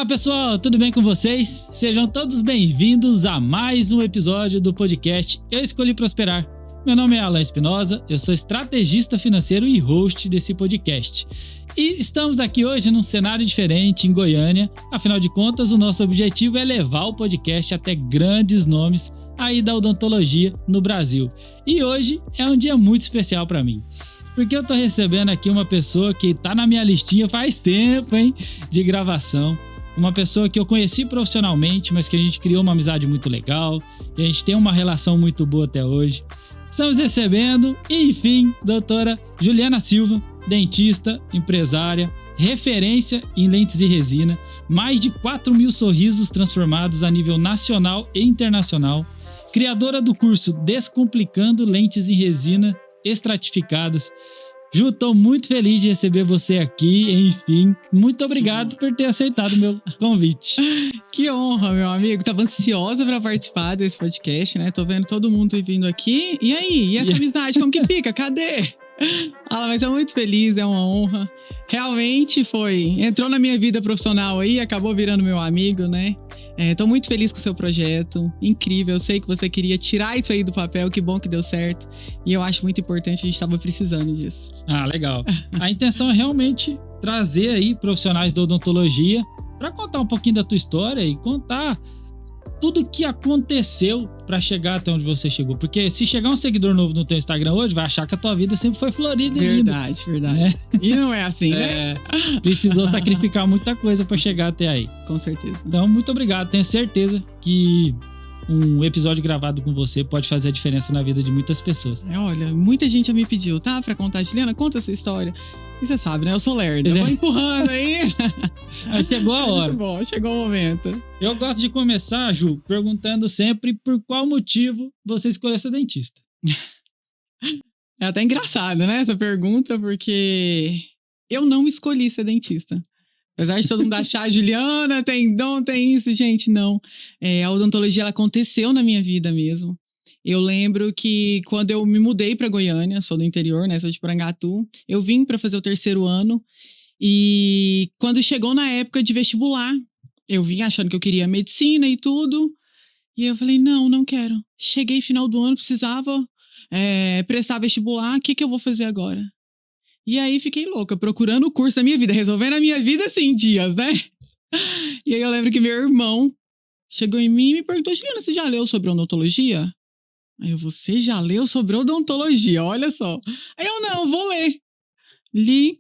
Olá pessoal, tudo bem com vocês? Sejam todos bem-vindos a mais um episódio do podcast Eu Escolhi Prosperar. Meu nome é Alan Espinosa, eu sou estrategista financeiro e host desse podcast. E estamos aqui hoje num cenário diferente em Goiânia, afinal de contas o nosso objetivo é levar o podcast até grandes nomes aí da odontologia no Brasil. E hoje é um dia muito especial para mim. Porque eu tô recebendo aqui uma pessoa que tá na minha listinha faz tempo, hein, de gravação. Uma pessoa que eu conheci profissionalmente, mas que a gente criou uma amizade muito legal, que a gente tem uma relação muito boa até hoje. Estamos recebendo, enfim, doutora Juliana Silva, dentista, empresária, referência em lentes e resina, mais de 4.000 sorrisos transformados a nível nacional e internacional, criadora do curso Descomplicando Lentes em Resina Estratificadas. Ju, tô muito feliz de receber você aqui, enfim. Muito obrigado por ter aceitado o meu convite. Que honra, meu amigo. Tava ansiosa pra participar desse podcast, né? Tô vendo todo mundo vindo aqui. E aí? E essa amizade, como que fica? Cadê? Mas eu muito feliz, é uma honra. Realmente entrou na minha vida profissional aí, acabou virando meu amigo, né? Tô muito feliz com o seu projeto, incrível. Eu sei que você queria tirar isso aí do papel, que bom que deu certo. E eu acho muito importante, a gente tava precisando disso. Ah, legal. A intenção é realmente trazer aí profissionais da odontologia para contar um pouquinho da tua história e contar tudo que aconteceu para chegar até onde você chegou. Porque se chegar um seguidor novo no teu Instagram hoje, vai achar que a tua vida sempre foi florida e linda. Verdade. Né? E não é assim, né? Precisou sacrificar muita coisa para chegar até aí. Com certeza. Então, muito obrigado. Tenho certeza que um episódio gravado com você pode fazer a diferença na vida de muitas pessoas. Olha, muita gente já me pediu, tá? Pra contar, Juliana, conta a sua história. E você sabe, né? Eu sou lerda. Eu vou empurrando aí. Aí chegou a hora. Muito bom, chegou o momento. Eu gosto de começar, Ju, perguntando sempre por qual motivo você escolheu ser dentista. É até engraçado, né? Essa pergunta, porque eu não escolhi ser dentista. Apesar de todo mundo achar, Juliana, tem dom, tem isso, gente, não. A odontologia, ela aconteceu na minha vida mesmo. Eu lembro que quando eu me mudei para Goiânia, sou do interior, né? Sou de Porangatu. Eu vim para fazer o terceiro ano e quando chegou na época de vestibular, eu vim achando que eu queria medicina e tudo. E eu falei, não quero. Cheguei final do ano, precisava prestar vestibular, o que eu vou fazer agora? E aí fiquei louca, procurando o curso da minha vida, resolvendo a minha vida assim em dias, né? E aí eu lembro que meu irmão chegou em mim e me perguntou, Juliana, você já leu sobre odontologia? Aí você já leu sobre odontologia, olha só. Aí eu, não, vou ler. Li,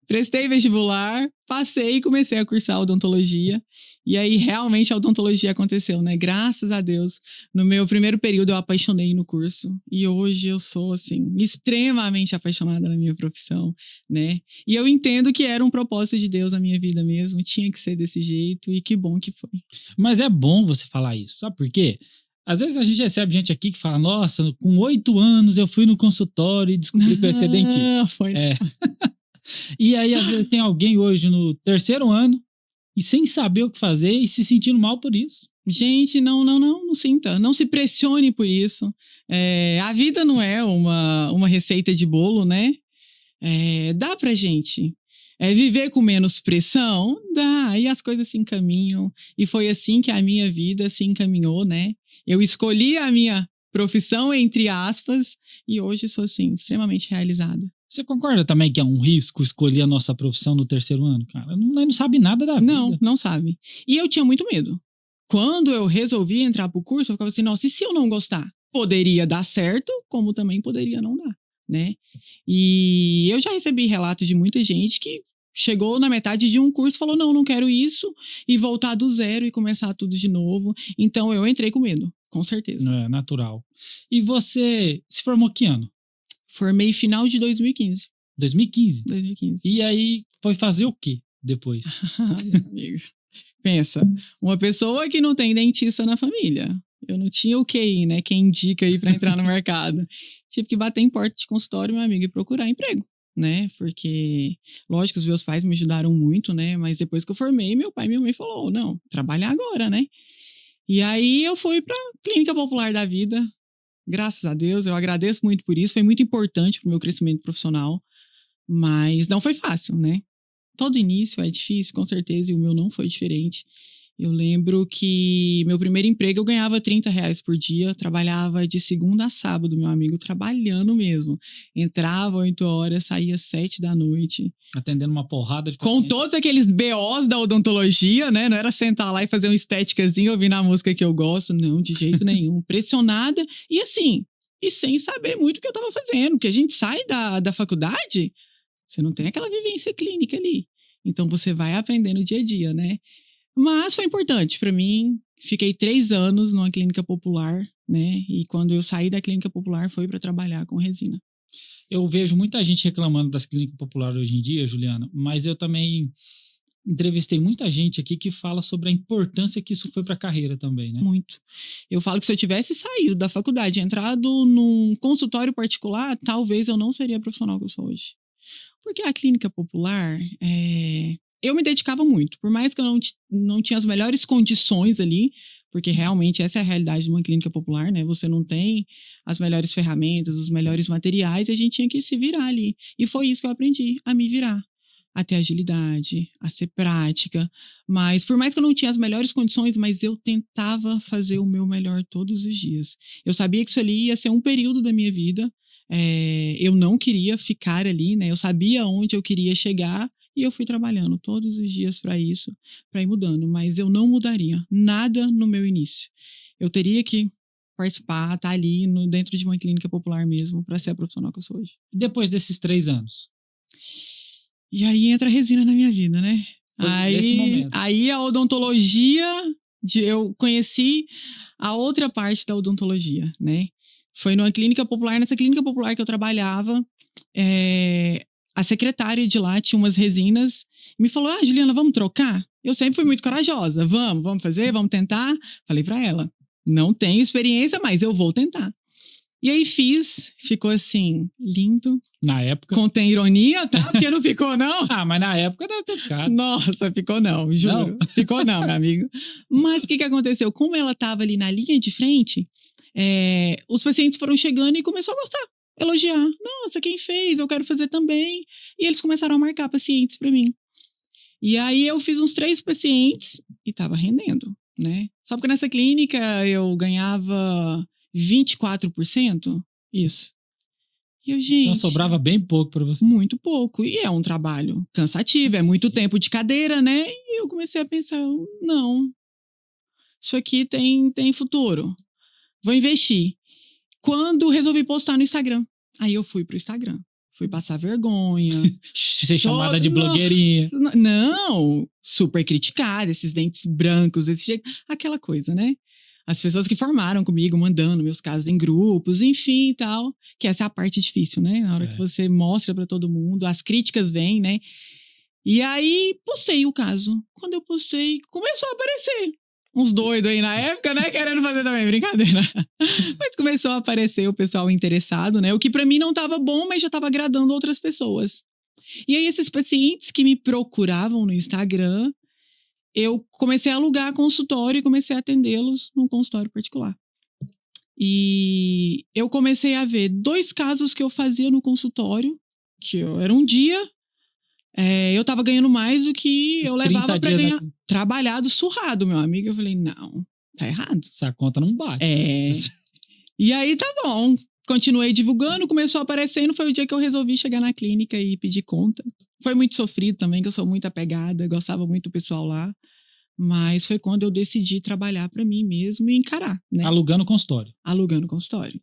prestei vestibular, passei e comecei a cursar odontologia. E aí realmente a odontologia aconteceu, né? Graças a Deus. No meu primeiro período eu apaixonei no curso. E hoje eu sou, assim, extremamente apaixonada na minha profissão, né? E eu entendo que era um propósito de Deus na minha vida mesmo. Tinha que ser desse jeito e que bom que foi. Mas é bom você falar isso, sabe por quê? Às vezes a gente recebe gente aqui que fala, nossa, com 8 anos eu fui no consultório e descobri que eu ia ser dentista. Foi. E aí às vezes tem alguém hoje no terceiro ano e sem saber o que fazer e se sentindo mal por isso. Gente, não sinta. Não se pressione por isso. A vida não é uma receita de bolo, né? Dá pra gente viver com menos pressão, dá, e as coisas se encaminham. E foi assim que a minha vida se encaminhou, né? Eu escolhi a minha profissão, entre aspas, e hoje sou, assim, extremamente realizada. Você concorda também que é um risco escolher a nossa profissão no terceiro ano, cara? Não sabe nada da vida. Não sabe. E eu tinha muito medo. Quando eu resolvi entrar pro curso, eu ficava assim, nossa, e se eu não gostar? Poderia dar certo, como também poderia não dar, né? E eu já recebi relatos de muita gente que chegou na metade de um curso e falou, não quero isso, e voltar do zero e começar tudo de novo. Então eu entrei com medo, com certeza. É natural. E você se formou que ano? Formei final de 2015. 2015? 2015. E aí foi fazer o quê depois? Meu amigo. Pensa, uma pessoa que não tem dentista na família. Eu não tinha o QI, né? Quem indica aí pra entrar no mercado. Tive que bater em porta de consultório, meu amigo, e procurar emprego, né? Porque, lógico, os meus pais me ajudaram muito, né? Mas depois que eu formei, meu pai e minha mãe falou, não, trabalhar agora, né? E aí eu fui pra Clínica Popular da Vida. Graças a Deus, eu agradeço muito por isso. Foi muito importante pro meu crescimento profissional. Mas não foi fácil, né? todo início é difícil, com certeza, e o meu não foi diferente. Eu lembro que meu primeiro emprego eu ganhava R$30 por dia, trabalhava de segunda a sábado, meu amigo, trabalhando mesmo. Entrava 8 horas, saía 7 da noite. Atendendo uma porrada de Com pacientes. todos aqueles BOs da odontologia, né? Não era sentar lá e fazer uma estéticazinha, ouvindo a música que eu gosto. Não, de jeito nenhum. Pressionada e assim, e sem saber muito o que eu tava fazendo. Porque a gente sai da faculdade, você não tem aquela vivência clínica ali. Então você vai aprendendo dia a dia, né? Mas foi importante para mim. Fiquei 3 anos numa clínica popular, né? E quando eu saí da clínica popular, foi para trabalhar com resina. Eu vejo muita gente reclamando das clínicas populares hoje em dia, Juliana, mas eu também entrevistei muita gente aqui que fala sobre a importância que isso foi para a carreira também, né? Muito. Eu falo que se eu tivesse saído da faculdade, entrado num consultório particular, talvez eu não seria a profissional que eu sou hoje. Porque a clínica popular, eu me dedicava muito. Por mais que eu não tinha as melhores condições ali, porque realmente essa é a realidade de uma clínica popular, né? Você não tem as melhores ferramentas, os melhores materiais, e a gente tinha que se virar ali. E foi isso que eu aprendi, a me virar. A ter agilidade, a ser prática. Mas por mais que eu não tinha as melhores condições, mas eu tentava fazer o meu melhor todos os dias. Eu sabia que isso ali ia ser um período da minha vida. Eu não queria ficar ali, né? Eu sabia onde eu queria chegar. E eu fui trabalhando todos os dias para isso, para ir mudando. Mas eu não mudaria nada no meu início. Eu teria que participar, estar ali dentro de uma clínica popular mesmo, para ser a profissional que eu sou hoje. Depois desses 3 anos? E aí entra a resina na minha vida, né? Nesse momento. Aí a odontologia, eu conheci a outra parte da odontologia, né? Foi numa clínica popular, nessa clínica popular que eu trabalhava, a secretária de lá tinha umas resinas e me falou, Juliana, vamos trocar? Eu sempre fui muito corajosa, vamos fazer, vamos tentar. Falei pra ela, não tenho experiência, mas eu vou tentar. E aí fiz, ficou assim, lindo. Na época? Contém ironia, tá? Porque não ficou, não. Mas na época deve ter ficado. Nossa, ficou não, juro. Não? Ficou não, meu amigo. Mas o que aconteceu? Como ela tava ali na linha de frente, os pacientes foram chegando e começou a gostar. Elogiar. Nossa, quem fez? Eu quero fazer também. E eles começaram a marcar pacientes pra mim. E aí eu fiz uns 3 pacientes e tava rendendo, né? Só porque nessa clínica eu ganhava 24%? Isso. E eu, gente... Então sobrava bem pouco pra você. Muito pouco. E é um trabalho cansativo, é muito tempo de cadeira, né? E eu comecei a pensar, não, isso aqui tem futuro. Vou investir. Quando resolvi postar no Instagram. Aí eu fui pro Instagram. Fui passar vergonha. Ser chamada de blogueirinha. Não, super criticada, esses dentes brancos, desse jeito. Aquela coisa, né? As pessoas que formaram comigo, mandando meus casos em grupos, enfim e tal. Que essa é a parte difícil, né? Na hora que você mostra pra todo mundo, as críticas vêm, né? E aí, postei o caso. Quando eu postei, começou a aparecer uns doidos aí na época, né? Querendo fazer também, brincadeira. Mas começou a aparecer o pessoal interessado, né? O que pra mim não tava bom, mas já tava agradando outras pessoas. E aí, esses pacientes que me procuravam no Instagram, eu comecei a alugar consultório e comecei a atendê-los num consultório particular. E eu comecei a ver 2 casos que eu fazia no consultório, que era um dia, eu tava ganhando mais do que eu levava pra ganhar. Trabalhado, surrado, meu amigo. Eu falei, não, tá errado. Essa conta não bate. E aí, tá bom. Continuei divulgando, começou a aparecendo. Foi o dia que eu resolvi chegar na clínica e pedir conta. Foi muito sofrido também, que eu sou muito apegada, gostava muito do pessoal lá. Mas foi quando eu decidi trabalhar pra mim mesmo e encarar, né? Alugando consultório. Alugando consultório.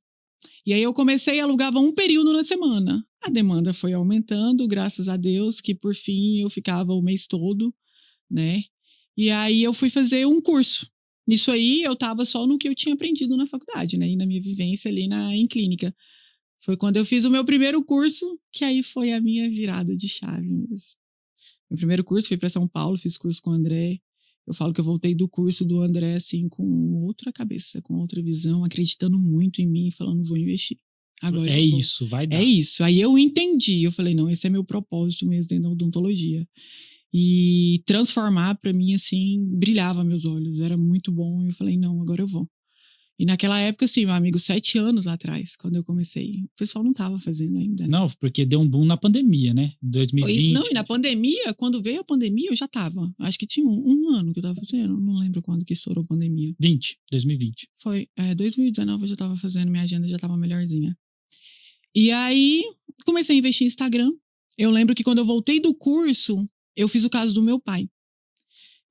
E aí eu comecei, alugava um período na semana. A demanda foi aumentando, graças a Deus, que por fim eu ficava o mês todo, né? E aí eu fui fazer um curso. Nisso aí eu tava só no que eu tinha aprendido na faculdade, né? E na minha vivência ali em clínica. Foi quando eu fiz o meu primeiro curso, que aí foi a minha virada de chave mesmo. Meu primeiro curso, fui para São Paulo, fiz curso com o André. Eu falo que eu voltei do curso do André, assim, com outra cabeça, com outra visão, acreditando muito em mim, falando, vou investir. Agora isso, vai dar. É isso. Aí eu entendi, eu falei, não, esse é meu propósito mesmo dentro da odontologia. E transformar, pra mim, assim, brilhava meus olhos, era muito bom. E eu falei, não, agora eu vou. E naquela época, assim, meu amigo, 7 anos atrás, quando eu comecei, o pessoal não tava fazendo ainda. Né? Não, porque deu um boom na pandemia, né? 2020. Isso, não, e na pandemia, quando veio a pandemia, eu já tava. Acho que tinha um ano que eu tava fazendo. Não lembro quando que estourou a pandemia. 2020. Foi, 2019 eu já tava fazendo, minha agenda já tava melhorzinha. E aí, comecei a investir em Instagram. Eu lembro que quando eu voltei do curso, eu fiz o caso do meu pai.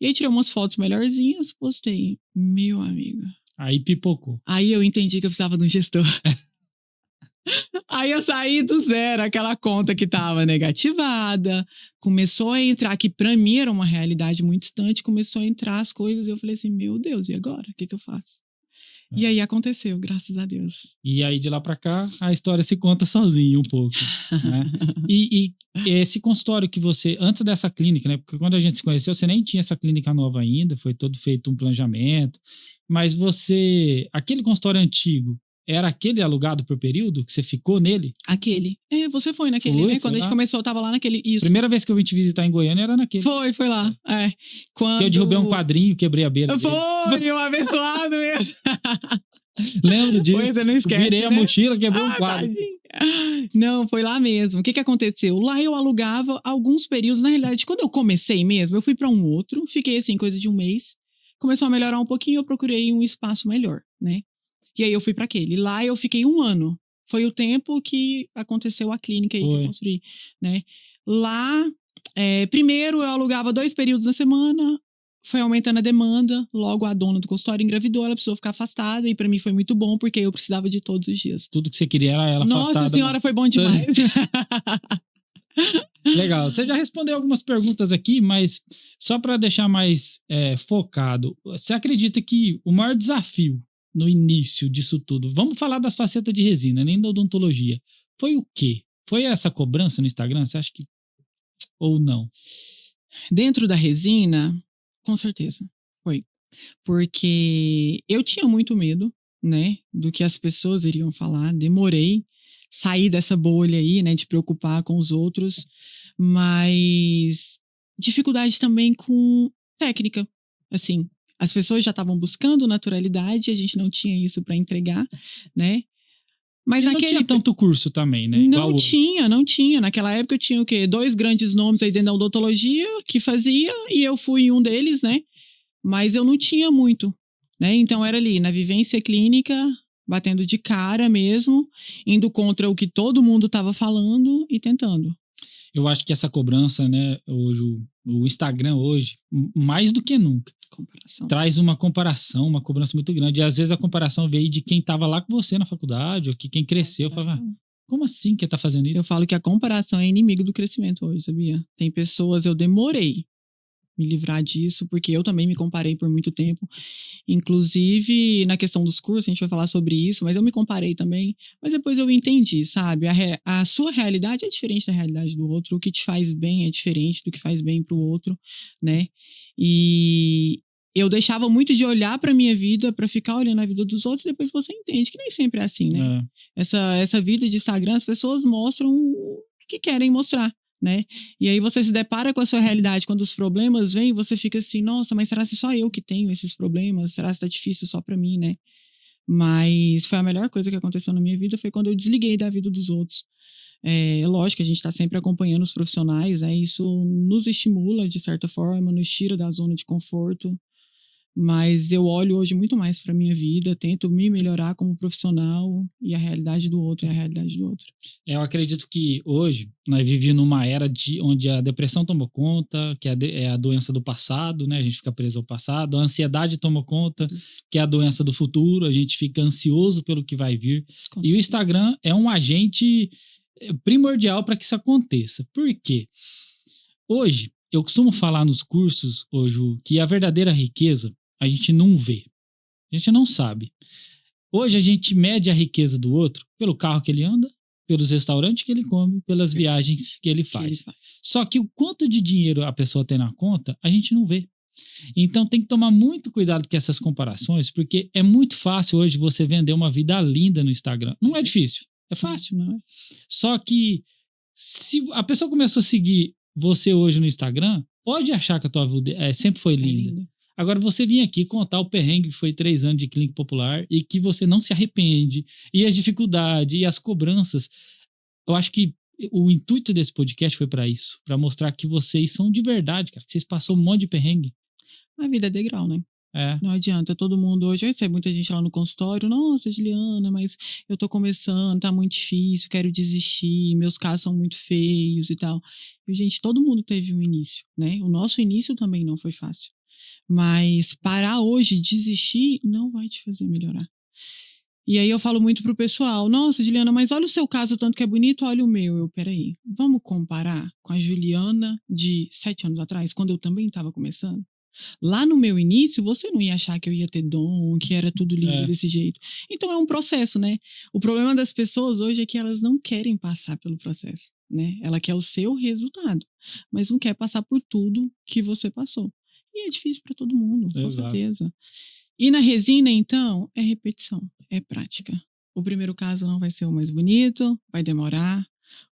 E aí tirei umas fotos melhorzinhas, postei. Meu amigo. Aí pipocou. Aí eu entendi que eu precisava de um gestor. Aí eu saí do zero, aquela conta que tava negativada, começou a entrar, que pra mim era uma realidade muito distante, começou a entrar as coisas e eu falei assim, meu Deus, e agora? O que eu faço? E aí aconteceu, graças a Deus. E aí de lá pra cá, a história se conta sozinha um pouco, né? E esse consultório que você, antes dessa clínica, né? Porque quando a gente se conheceu, você nem tinha essa clínica nova ainda, foi todo feito um planejamento, mas você, aquele consultório antigo, era aquele alugado por período que você ficou nele? Aquele. Você foi naquele, né? Quando a gente começou, eu tava lá naquele. Isso. Primeira vez que eu vim te visitar em Goiânia era naquele. Foi lá. Quando... Que eu derrubei um quadrinho, quebrei a beira. Foi, um abençoado mesmo. Lembro disso. Pois, você não esquece, virei a mochila, quebrou um quadro. Não, foi lá mesmo. O que aconteceu? Lá eu alugava alguns períodos. Na realidade, quando eu comecei mesmo, eu fui pra um outro. Fiquei assim, coisa de um mês. Começou a melhorar um pouquinho, eu procurei um espaço melhor, né? E aí eu fui para aquele. Lá eu fiquei 1 ano. Foi o tempo que aconteceu a clínica aí que eu construí, né? Lá, primeiro eu alugava 2 períodos na semana, foi aumentando a demanda, logo a dona do consultório engravidou, ela precisou ficar afastada e para mim foi muito bom porque eu precisava de todos os dias. Tudo que você queria era ela afastada. Nossa senhora, foi bom demais. Legal, você já respondeu algumas perguntas aqui, mas só para deixar mais focado, você acredita que o maior desafio no início disso tudo, vamos falar das facetas de resina, nem da odontologia, foi o quê? Foi essa cobrança no Instagram? Você acha que... ou não? Dentro da resina, com certeza, foi. Porque eu tinha muito medo, né, do que as pessoas iriam falar, demorei, sair dessa bolha aí, né, de preocupar com os outros, mas dificuldade também com técnica, assim, as pessoas já estavam buscando naturalidade, a gente não tinha isso para entregar, né? Mas não tinha tanto curso também, né? Não tinha. Naquela época eu tinha o quê? 2 grandes nomes aí dentro da odontologia que fazia e eu fui um deles, né? Mas eu não tinha muito, né? Então era ali, na vivência clínica, batendo de cara mesmo, indo contra o que todo mundo estava falando e tentando. Eu acho que essa cobrança, né, hoje, o Instagram hoje, mais do que nunca, traz uma comparação, uma cobrança muito grande. E às vezes a comparação veio de quem estava lá com você na faculdade, ou que quem cresceu, falava, como assim que tá fazendo isso? Eu falo que a comparação é inimigo do crescimento hoje, sabia? Tem pessoas, eu demorei me livrar disso, porque eu também me comparei por muito tempo. Inclusive, na questão dos cursos, a gente vai falar sobre isso, mas eu me comparei também. Mas depois eu entendi, sabe? A sua realidade é diferente da realidade do outro. O que te faz bem é diferente do que faz bem pro outro, né? E eu deixava muito de olhar pra minha vida, pra ficar olhando a vida dos outros, e depois você entende que nem sempre é assim, né? Essa vida de Instagram, as pessoas mostram o que querem mostrar, né? E aí você se depara com a sua realidade, quando os problemas vêm, você fica assim, nossa, mas será que só eu que tenho esses problemas? Será que tá difícil só pra mim, né? Mas foi a melhor coisa que aconteceu na minha vida, foi quando eu desliguei da vida dos outros. Lógico que a gente tá sempre acompanhando os profissionais, isso nos estimula de certa forma, nos tira da zona de conforto, mas eu olho hoje muito mais para minha vida, tento me melhorar como profissional e a realidade do outro é a realidade do outro. Eu acredito que hoje nós vivemos numa era onde a depressão tomou conta, que é a doença do passado, né? A gente fica preso ao passado, a ansiedade tomou conta, que é a doença do futuro, a gente fica ansioso pelo que vai vir. E o Instagram é um agente primordial para que isso aconteça. Por quê? Hoje, eu costumo falar nos cursos, hoje, que a verdadeira riqueza a gente não vê. A gente não sabe. Hoje a gente mede a riqueza do outro pelo carro que ele anda, pelos restaurantes que ele come, pelas viagens que ele faz. Só que o quanto de dinheiro a pessoa tem na conta, a gente não vê. Então tem que tomar muito cuidado com essas comparações, porque é muito fácil hoje você vender uma vida linda no Instagram. Não é difícil, é fácil. Não é? Só que se a pessoa começou a seguir você hoje no Instagram, pode achar que a tua vida sempre foi linda. Agora, você vir aqui contar o perrengue que foi 3 anos de clínica popular e que você não se arrepende, e as dificuldades, e as cobranças. Eu acho que o intuito desse podcast foi pra isso, pra mostrar que vocês são de verdade, cara, que vocês passaram um monte de perrengue. A vida é degrau, né? É. Não adianta, todo mundo hoje, eu recebo muita gente lá no consultório, nossa, Juliana, mas eu tô começando, tá muito difícil, quero desistir, meus casos são muito feios e tal. E, gente, todo mundo teve um início, né? O nosso início também não foi fácil. Mas parar hoje, desistir, não vai te fazer melhorar. E aí eu falo muito pro pessoal, nossa, Juliana, mas olha o seu caso, tanto que é bonito, olha o meu. Peraí, vamos comparar com a Juliana de 7 anos atrás, quando eu também estava começando? Lá no meu início, você não ia achar que eu ia ter dom, que era tudo lindo desse jeito. Então é um processo, né? O problema das pessoas hoje é que elas não querem passar pelo processo, né? Ela quer o seu resultado, mas não quer passar por tudo que você passou. E é difícil para todo mundo, com certeza. E na resina, então, é repetição, é prática. O primeiro caso não vai ser o mais bonito, vai demorar.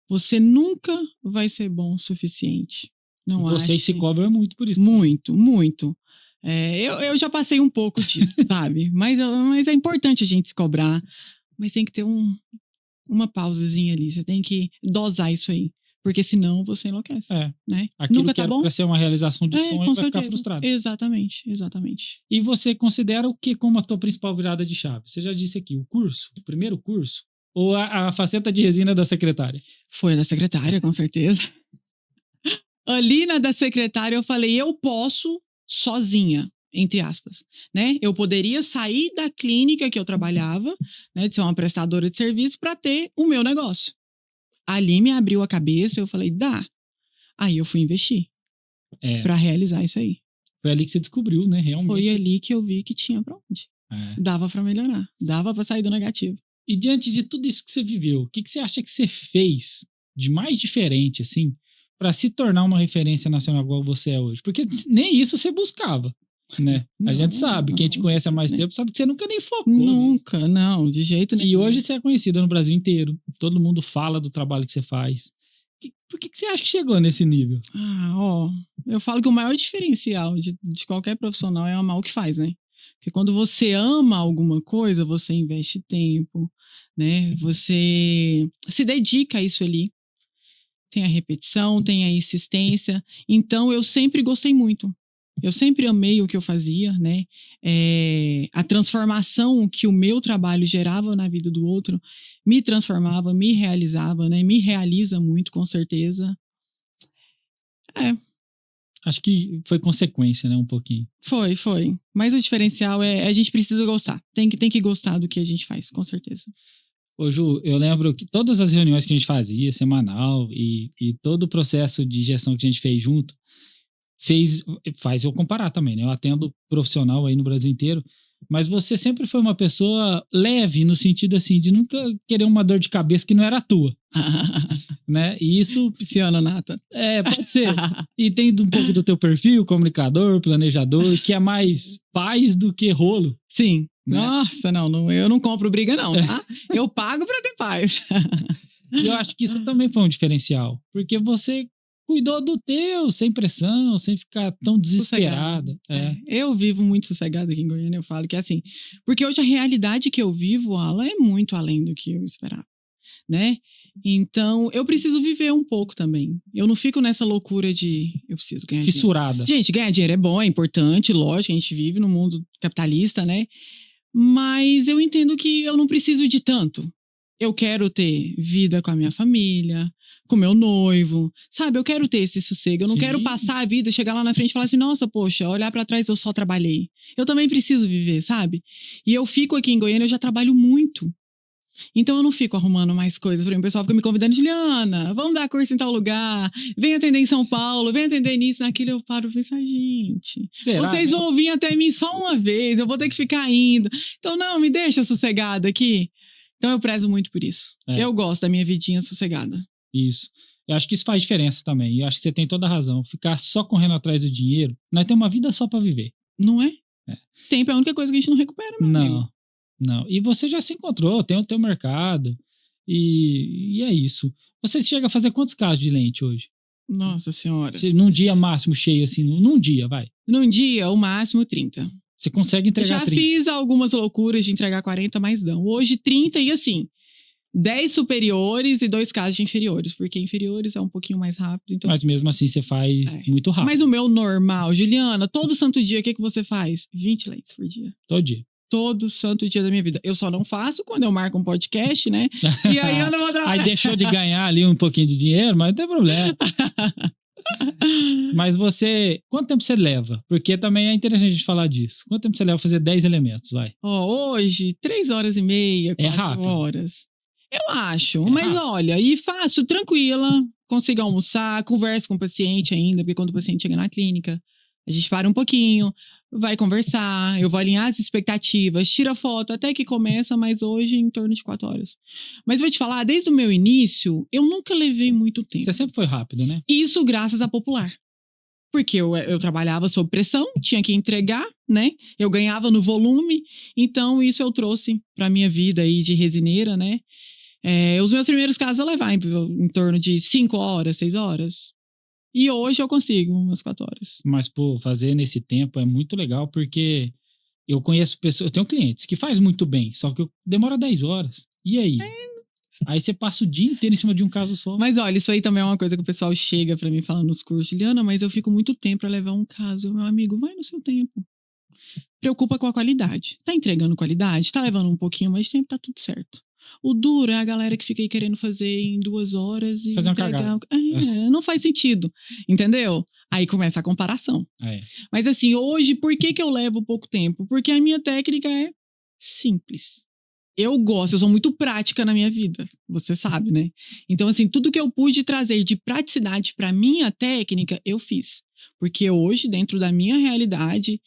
Você nunca vai ser bom o suficiente. Não Vocês se cobram muito por isso. Muito, muito. Eu já passei um pouco disso, sabe? Mas é importante a gente se cobrar. Mas tem que ter uma pausazinha ali. Você tem que dosar isso aí. Porque senão você enlouquece. Né? Aquilo Nunca que tá era bom? pra ser uma realização de sonho vai ficar frustrado. Exatamente, exatamente. E você considera o que como a tua principal virada de chave? Você já disse aqui, o curso, o primeiro curso? Ou a faceta de resina da secretária? Foi da secretária, com certeza. Ali na da secretária eu falei, eu posso sozinha, entre aspas, né? Eu poderia sair da clínica que eu trabalhava, né, de ser uma prestadora de serviço para ter o meu negócio. Ali me abriu a cabeça, eu falei, dá. Aí eu fui investir para realizar isso aí. Foi ali que você descobriu, né? Realmente. Foi ali que eu vi que tinha pra onde. Dava para melhorar, dava para sair do negativo. E diante de tudo isso que você viveu, o que você acha que você fez de mais diferente, assim, para se tornar uma referência nacional igual você é hoje? Porque nem isso você buscava, né? A gente sabe, quem te conhece há mais tempo sabe que você nunca nem focou Nunca, nisso. Não, de jeito nenhum. E hoje você é conhecida no Brasil inteiro. Todo mundo fala do trabalho que você faz. Por que você acha que chegou nesse nível? Eu falo que o maior diferencial de qualquer profissional é amar o que faz, né? Porque quando você ama alguma coisa, você investe tempo, né? Você se dedica a isso ali. Tem a repetição, tem a insistência. Então, eu sempre gostei muito. Eu sempre amei o que eu fazia, né? A transformação que o meu trabalho gerava na vida do outro me transformava, me realizava, né? Me realiza muito, com certeza. Acho que foi consequência, né? Um pouquinho. Foi. Mas o diferencial é a gente precisa gostar. Tem que gostar do que a gente faz, com certeza. Ô Ju, eu lembro que todas as reuniões que a gente fazia, semanal, e todo o processo de gestão que a gente fez junto, faz eu comparar também, né? Eu atendo profissional aí no Brasil inteiro, mas você sempre foi uma pessoa leve, no sentido assim, de nunca querer uma dor de cabeça que não era a tua. Né? E isso... Pisciana nata. Pode ser. E tem um pouco do teu perfil, comunicador, planejador, que é mais paz do que rolo. Sim. Né? Nossa, não, eu não compro briga não, tá? Eu pago pra ter paz. E eu acho que isso também foi um diferencial, porque você cuidou do teu, sem pressão, sem ficar tão desesperada. Eu vivo muito sossegada aqui em Goiânia, eu falo que é assim, porque hoje a realidade que eu vivo, ela é muito além do que eu esperava, né? Então, eu preciso viver um pouco também. Eu não fico nessa loucura de eu preciso ganhar fissurada. Dinheiro. Gente, ganhar dinheiro é bom, é importante, lógico, a gente vive num mundo capitalista, né? Mas eu entendo que eu não preciso de tanto. Eu quero ter vida com a minha família, com meu noivo, sabe? Eu quero ter esse sossego. Eu não quero passar a vida, chegar lá na frente e falar assim, nossa, poxa, olhar pra trás eu só trabalhei. Eu também preciso viver, sabe? E eu fico aqui em Goiânia, eu já trabalho muito. Então eu não fico arrumando mais coisas. Por exemplo, o pessoal fica me convidando, Juliana, vamos dar curso em tal lugar, vem atender em São Paulo, vem atender nisso, naquilo. Eu paro e penso, gente, vocês vão vir até mim só uma vez, eu vou ter que ficar indo. Então não, me deixa sossegada aqui. Então eu prezo muito por isso. Eu gosto da minha vidinha sossegada. Isso. Eu acho que isso faz diferença também. Eu acho que você tem toda a razão. Ficar só correndo atrás do dinheiro, nós temos uma vida só pra viver. Não é? Tempo é a única coisa que a gente não recupera, meu amigo. Não. E você já se encontrou, tem o teu mercado. E é isso. Você chega a fazer quantos casos de lente hoje? Nossa senhora. Num dia máximo cheio, assim, num dia, vai. Num dia, o máximo 30. Você consegue entregar Já 30. fiz algumas loucuras de entregar 40, mas não. Hoje, 30 e assim, 10 superiores e 2 casos de inferiores, porque inferiores é um pouquinho mais rápido. Então... Mas mesmo assim você faz muito rápido. Mas o meu normal, Juliana, todo santo dia, o que você faz? 20 leites por dia. Todo dia. Todo santo dia da minha vida. Eu só não faço quando eu marco um podcast, né? E aí eu não vou trabalhar. Aí deixou de ganhar ali um pouquinho de dinheiro, mas não tem problema. Mas você... Quanto tempo você leva? Porque também é interessante a gente falar disso. Quanto tempo você leva pra fazer 10 elementos, vai? Hoje, 3 horas e meia, 4 rápido. horas. Eu acho. Mas rápido. Olha, e faço tranquila. Consigo almoçar, converso com o paciente ainda, porque quando o paciente chega na clínica, a gente para um pouquinho, vai conversar, eu vou alinhar as expectativas, tira foto até que começa, mas hoje em torno de 4 horas. Mas vou te falar, desde o meu início, eu nunca levei muito tempo. Você sempre foi rápido, né? Isso graças à Popular. Porque eu trabalhava sob pressão, tinha que entregar, né? Eu ganhava no volume, então isso eu trouxe pra minha vida aí de resineira, né? Os meus primeiros casos eu levava em torno de 5 horas, 6 horas. E hoje eu consigo umas 4 horas. Mas, pô, fazer nesse tempo é muito legal, porque eu conheço pessoas, eu tenho clientes que faz muito bem, só que demora 10 horas. E aí? Aí você passa o dia inteiro em cima de um caso só. Mas olha, isso aí também é uma coisa que o pessoal chega pra mim falando nos cursos. Juliana, mas eu fico muito tempo pra levar um caso. Meu amigo, vai no seu tempo. Preocupa com a qualidade. Tá entregando qualidade? Tá levando um pouquinho mais de tempo, tá tudo certo. O duro é a galera que fica aí querendo fazer em 2 horas e fazer entregar. Não faz sentido, entendeu? Aí começa a comparação. Mas assim, hoje, por que eu levo pouco tempo? Porque a minha técnica é simples. Eu sou muito prática na minha vida, você sabe, né? Então assim, tudo que eu pude trazer de praticidade pra minha técnica, eu fiz. Porque hoje, dentro da minha realidade,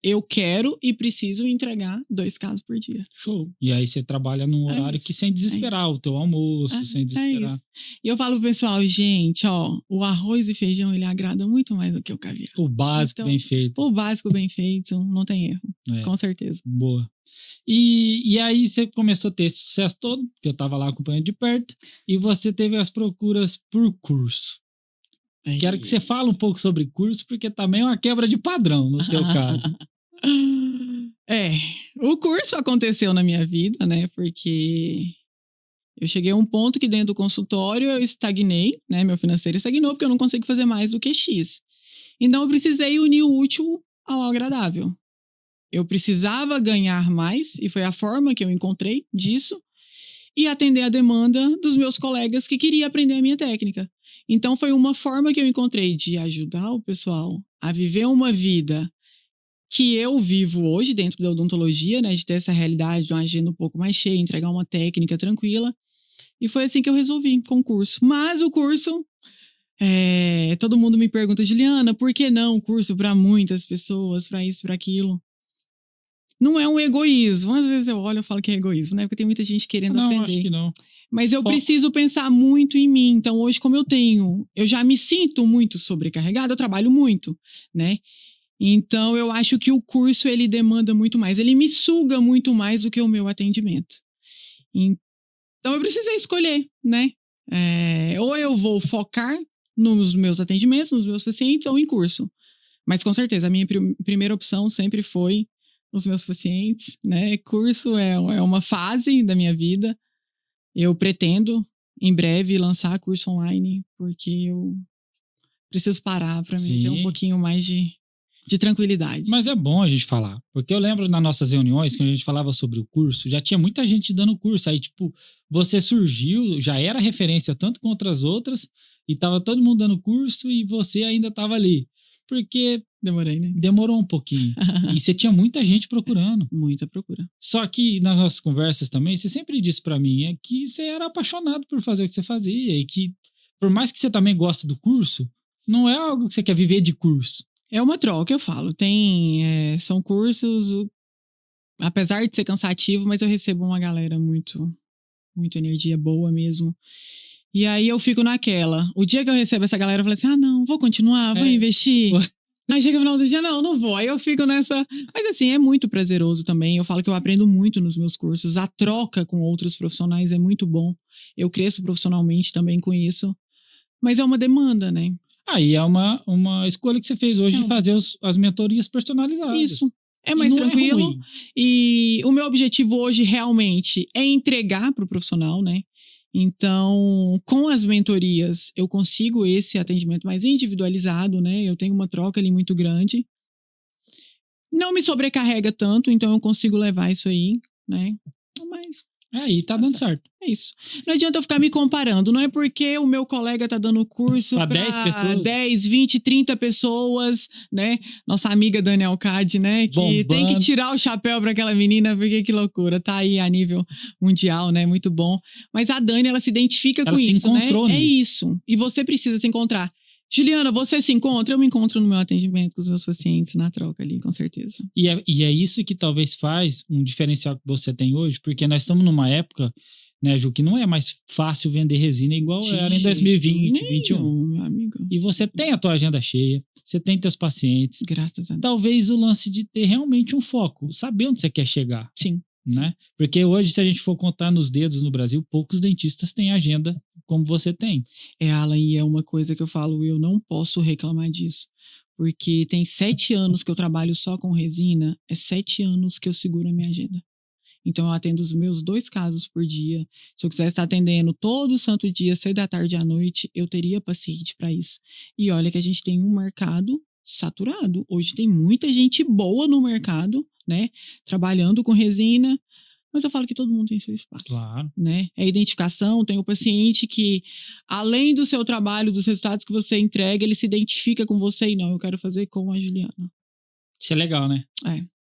eu quero e preciso entregar 2 casos por dia. Show. E aí você trabalha num horário que sem desesperar o teu almoço, sem desesperar. E eu falo pro pessoal, gente, ó, o arroz e feijão, ele agrada muito mais do que o caviar. O básico então, bem feito. O básico bem feito, não tem erro. Com certeza. Boa. E aí você começou a ter esse sucesso todo, que eu tava lá acompanhando de perto, e você teve as procuras por curso. Quero que você fale um pouco sobre curso, porque também é uma quebra de padrão no teu caso. O curso aconteceu na minha vida, né? Porque eu cheguei a um ponto que dentro do consultório eu estagnei, né? Meu financeiro estagnou porque eu não consigo fazer mais do que X. Então eu precisei unir o útil ao agradável. Eu precisava ganhar mais e foi a forma que eu encontrei disso e atender a demanda dos meus colegas que queriam aprender a minha técnica. Então foi uma forma que eu encontrei de ajudar o pessoal a viver uma vida que eu vivo hoje dentro da odontologia, né? De ter essa realidade de uma agenda um pouco mais cheia, entregar uma técnica tranquila. E foi assim que eu resolvi com o curso. Mas o curso, todo mundo me pergunta, Juliana, por que não curso para muitas pessoas, para isso, para aquilo? Não é um egoísmo. Às vezes eu olho e falo que é egoísmo, né? Porque tem muita gente querendo aprender. Não, acho que não. Mas eu preciso pensar muito em mim. Então hoje, como eu já me sinto muito sobrecarregada, eu trabalho muito, né? Então, eu acho que o curso, ele demanda muito mais. Ele me suga muito mais do que o meu atendimento. Então, eu precisei escolher, né? Ou eu vou focar nos meus atendimentos, nos meus pacientes, ou em curso. Mas, com certeza, a minha primeira opção sempre foi os meus pacientes, né? Curso é uma fase da minha vida. Eu pretendo, em breve, lançar curso online, porque eu preciso parar para mim ter um pouquinho mais de tranquilidade. Mas é bom a gente falar, porque eu lembro nas nossas reuniões, que a gente falava sobre o curso, já tinha muita gente dando curso, aí tipo, você surgiu, já era referência tanto contra as outras, e tava todo mundo dando curso, e você ainda tava ali, porque... Demorei, né? Demorou um pouquinho, e você tinha muita gente procurando. Muita procura. Só que nas nossas conversas também, você sempre disse pra mim, que você era apaixonado por fazer o que você fazia, e que por mais que você também goste do curso, não é algo que você quer viver de curso. É uma troca, eu falo. São cursos, apesar de ser cansativo, mas eu recebo uma galera muito energia boa mesmo. E aí eu fico naquela. O dia que eu recebo essa galera, eu falo assim, não, vou continuar, vou investir. Aí chega no final do dia, não vou. Aí eu fico nessa... Mas assim, é muito prazeroso também. Eu falo que eu aprendo muito nos meus cursos. A troca com outros profissionais é muito bom. Eu cresço profissionalmente também com isso. Mas é uma demanda, né? Aí é uma escolha que você fez hoje de fazer as mentorias personalizadas. Isso. É mais tranquilo. É ruim. E o meu objetivo hoje realmente é entregar para o profissional, né? Então, com as mentorias, eu consigo esse atendimento mais individualizado, né? Eu tenho uma troca ali muito grande. Não me sobrecarrega tanto, então eu consigo levar isso aí, né? Mas Aí tá dando certo. é isso. Não adianta eu ficar me comparando. Não é porque o meu colega tá dando curso Pra para 10 pessoas. 10, 20, 30 pessoas, né? Nossa amiga Daniel Cade, né? Que Bombando. tem que tirar o chapéu para aquela menina, porque que loucura. Tá aí a nível mundial, né? Muito bom. Mas a Dani, ela se identifica Ela com se isso, encontrou né? É nisso. isso. E você precisa se encontrar. Juliana, você se encontra? Eu me encontro no meu atendimento com os meus pacientes, na troca ali, com certeza. E é isso que talvez faz um diferencial que você tem hoje, porque nós estamos numa época, né, Ju, que não é mais fácil vender resina igual era em 2020, 2021. Meu amigo. E você tem a tua agenda cheia, você tem teus pacientes. Graças a Deus. Talvez o lance de ter realmente um foco, saber onde você quer chegar. Sim. Né? Porque hoje, se a gente for contar nos dedos no Brasil, poucos dentistas têm agenda como você tem. Alan, e é uma coisa que eu falo, eu não posso reclamar disso. Porque tem 7 anos que eu trabalho só com resina, é 7 anos que eu seguro a minha agenda. Então, eu atendo os meus 2 casos por dia. Se eu quisesse estar atendendo todo santo dia, 6 da tarde à noite, eu teria paciente para isso. E olha que a gente tem um mercado saturado. Hoje tem muita gente boa no mercado, né? Trabalhando com resina. Mas eu falo que todo mundo tem seu espaço. Claro. Né? É identificação, tem o paciente que, além do seu trabalho, dos resultados que você entrega, ele se identifica com você e não, eu quero fazer com a Juliana. Isso é legal, né?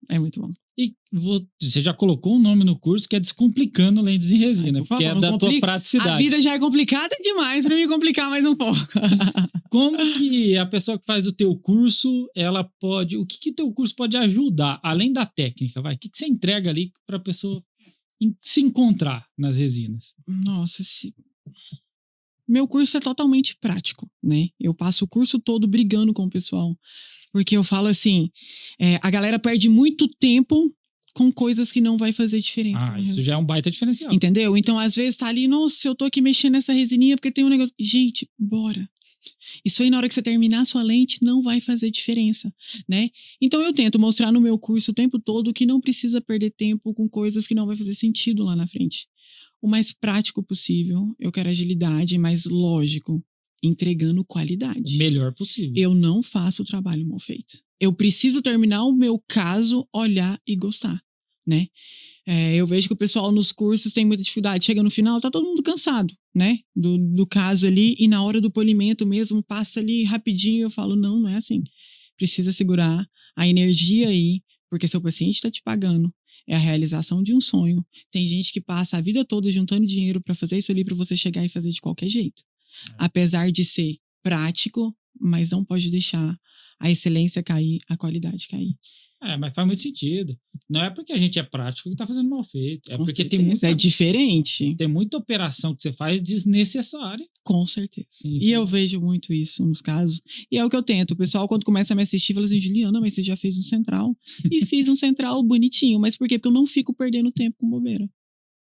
É muito bom. E você já colocou um nome no curso que é Descomplicando Lentes em Resina, porque é da tua praticidade. A vida já é complicada demais para me complicar mais um pouco. Como que a pessoa que faz o teu curso, ela pode... O que teu curso pode ajudar, além da técnica? O que você entrega ali para a pessoa se encontrar nas resinas? Nossa, meu curso é totalmente prático, né? Eu passo o curso todo brigando com o pessoal. Porque eu falo assim, a galera perde muito tempo com coisas que não vai fazer diferença. Ah, isso já é um baita diferencial. Entendeu? Então, às vezes, tá ali, nossa, eu tô aqui mexendo nessa resininha porque tem um negócio... Gente, bora. Isso aí, na hora que você terminar a sua lente, não vai fazer diferença, né? Então, eu tento mostrar no meu curso o tempo todo que não precisa perder tempo com coisas que não vai fazer sentido lá na frente. O mais prático possível. Eu quero agilidade, mas lógico, entregando qualidade. O melhor possível. Eu não faço o trabalho mal feito. Eu preciso terminar o meu caso, olhar e gostar, né? Eu vejo que o pessoal nos cursos tem muita dificuldade. Chega no final, tá todo mundo cansado, né? Do caso ali, e na hora do polimento mesmo, passa ali rapidinho e eu falo, não é assim. Precisa segurar a energia aí, porque seu paciente tá te pagando. É a realização de um sonho. Tem gente que passa a vida toda juntando dinheiro para fazer isso ali para você chegar e fazer de qualquer jeito. Apesar de ser prático, mas não pode deixar a excelência cair, a qualidade cair. Mas faz muito sentido. Não é porque a gente é prático que tá fazendo mal feito. É Com porque certeza. É diferente. Tem muita operação que você faz desnecessária. Com certeza. Sim, e eu vejo muito isso nos casos. E é o que eu tento. O pessoal, quando começa a me assistir, fala assim, Juliana, mas você já fez um central. E fiz um central bonitinho. Mas por quê? Porque eu não fico perdendo tempo com bobeira.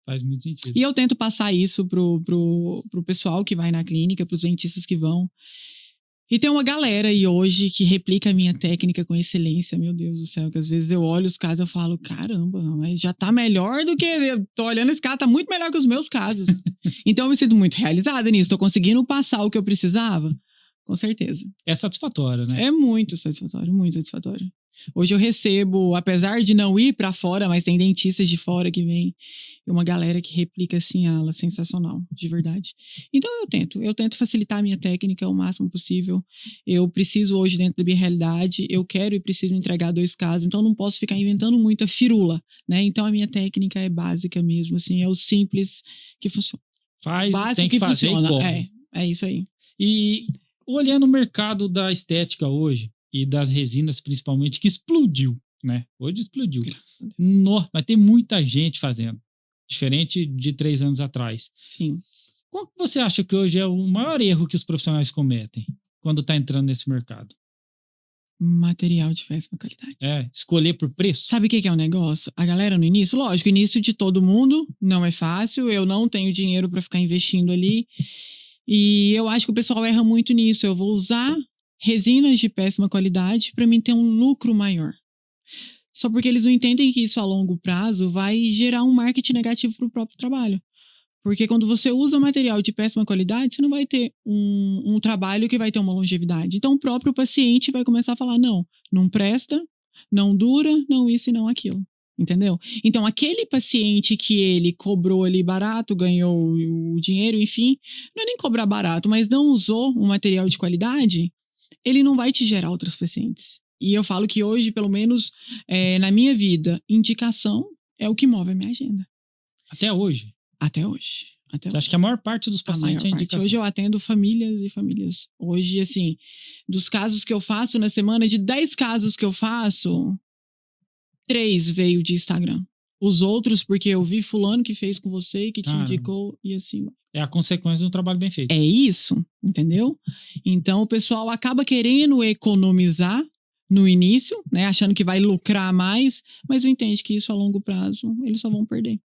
Faz muito sentido. E eu tento passar isso pro pessoal que vai na clínica, pros dentistas que vão. E tem uma galera aí hoje que replica a minha técnica com excelência, meu Deus do céu, que às vezes eu olho os casos e eu falo, caramba, mas já tá melhor do que... Eu tô olhando esse cara, tá muito melhor que os meus casos. Então eu me sinto muito realizada nisso, tô conseguindo passar o que eu precisava, com certeza. É satisfatório, né? É muito satisfatório, muito satisfatório. Hoje eu recebo, apesar de não ir pra fora, mas tem dentistas de fora que vem, e uma galera que replica assim, ala, sensacional, de verdade. Então eu tento facilitar a minha técnica o máximo possível. Eu preciso hoje, dentro da minha realidade, eu quero e preciso entregar 2 casos, então não posso ficar inventando muita firula, né? Então a minha técnica é básica mesmo, assim, é o simples que funciona. Básico tem que fazer funciona. como. É isso aí. E olhando o mercado da estética hoje, e das resinas principalmente, que explodiu, né? Hoje explodiu. Mas tem muita gente fazendo, diferente de 3 anos atrás. Sim. Qual que você acha que hoje é o maior erro que os profissionais cometem quando tá entrando nesse mercado? Material de péssima qualidade. Escolher por preço. Sabe o que é o negócio? A galera no início, lógico, início de todo mundo, não é fácil, eu não tenho dinheiro para ficar investindo ali. E eu acho que o pessoal erra muito nisso. Eu vou usar resinas de péssima qualidade para mim ter um lucro maior. Só porque eles não entendem que isso a longo prazo vai gerar um marketing negativo para o próprio trabalho. Porque quando você usa material de péssima qualidade, você não vai ter um trabalho que vai ter uma longevidade. Então o próprio paciente vai começar a falar, não presta, não dura, não isso e não aquilo. Entendeu? Então aquele paciente que ele cobrou ali barato, ganhou o dinheiro, enfim, não é nem cobrar barato, mas não usou um material de qualidade, ele não vai te gerar outros pacientes. E eu falo que hoje, pelo menos na minha vida, indicação é o que move a minha agenda. Até hoje? Até hoje. Você acha que a maior parte dos pacientes é indicação? Hoje eu atendo famílias e famílias. Hoje, assim, dos casos que eu faço na semana, de 10 casos que eu faço, 3 veio de Instagram. Os outros, porque eu vi fulano que fez com você, que te indicou, e assim. É a consequência do trabalho bem feito. É isso, entendeu? Então, o pessoal acaba querendo economizar no início, né? Achando que vai lucrar mais, mas não entende que isso a longo prazo, eles só vão perder.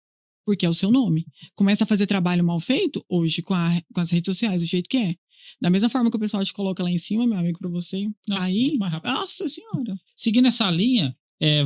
Porque é o seu nome. Começa a fazer trabalho mal feito, hoje, com as redes sociais, do jeito que é. Da mesma forma que o pessoal te coloca lá em cima, meu amigo, pra você cair. Nossa senhora. Seguindo essa linha,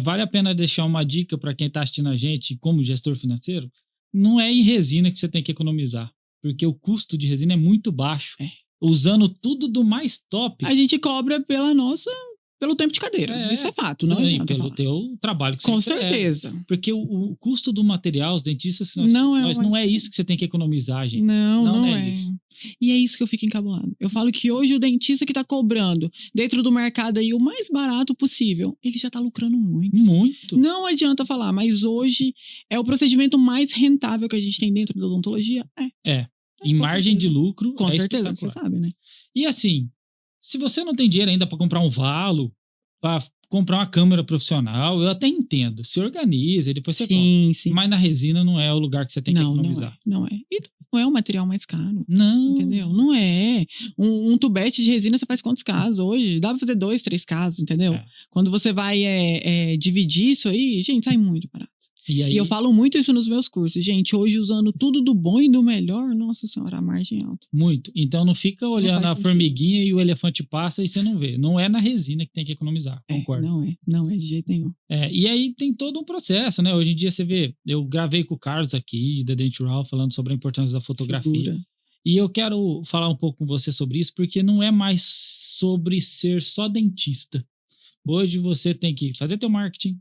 vale a pena deixar uma dica para quem tá assistindo a gente como gestor financeiro. Não é em resina que você tem que economizar. Porque o custo de resina é muito baixo. Usando tudo do mais top. A gente cobra pelo tempo de cadeira. Isso é fato, não é? Pelo teu trabalho que você Com certeza. Porque o custo do material, os dentistas, não é isso que você tem que economizar, gente. Não é isso. E é isso que eu fico encabulado. Eu falo que hoje o dentista que tá cobrando dentro do mercado aí o mais barato possível, ele já tá lucrando muito. Muito. Não adianta falar, mas hoje é o procedimento mais rentável que a gente tem dentro da odontologia. Em margem de lucro. Com certeza, você sabe, né? E assim, se você não tem dinheiro ainda para comprar um valo, para comprar uma câmera profissional, eu até entendo. Se organiza e depois você compra. Sim. Mas na resina não é o lugar que você tem que economizar. Não é. E não é o material mais caro. Não. Entendeu? Não é. Um tubete de resina você faz quantos casos hoje? Dá pra fazer 2, 3 casos, entendeu? Quando você vai dividir isso aí, gente, sai muito barato. E eu falo muito isso nos meus cursos. Gente, hoje usando tudo do bom e do melhor, nossa senhora, a margem é alta. Muito. Então não fica olhando a formiguinha e o elefante passa e você não vê. Não é na resina que tem que economizar, concordo. Não é de jeito nenhum. E aí tem todo um processo, né? Hoje em dia você vê, eu gravei com o Carlos aqui, da Dentural, falando sobre a importância da fotografia. Figura. E eu quero falar um pouco com você sobre isso, porque não é mais sobre ser só dentista. Hoje você tem que fazer teu marketing,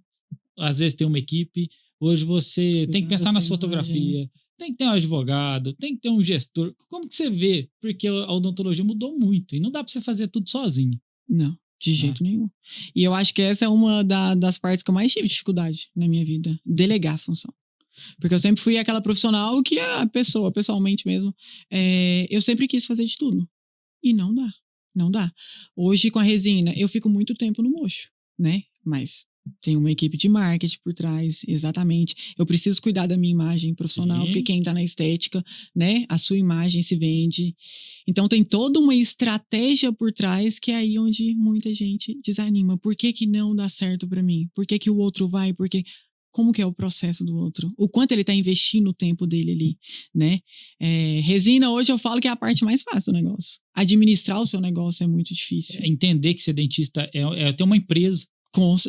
às vezes tem uma equipe. Hoje você tem que pensar nas fotografias, tem que ter um advogado, tem que ter um gestor. Como que você vê? Porque a odontologia mudou muito e não dá pra você fazer tudo sozinho. Não, de jeito nenhum. E eu acho que essa é uma das partes que eu mais tive dificuldade na minha vida, delegar a função. Porque eu sempre fui aquela profissional que a pessoa, pessoalmente mesmo, eu sempre quis fazer de tudo. E não dá. Hoje com a resina, eu fico muito tempo no mocho, né? Mas tem uma equipe de marketing por trás, exatamente. Eu preciso cuidar da minha imagem profissional, porque quem tá na estética, né? A sua imagem se vende. Então tem toda uma estratégia por trás que é aí onde muita gente desanima. Por que não dá certo pra mim? Por que o outro vai? Como que é o processo do outro? O quanto ele tá investindo o tempo dele ali, né? Resina, hoje eu falo que é a parte mais fácil do negócio. Administrar o seu negócio é muito difícil. Entender que ser dentista é ter uma empresa.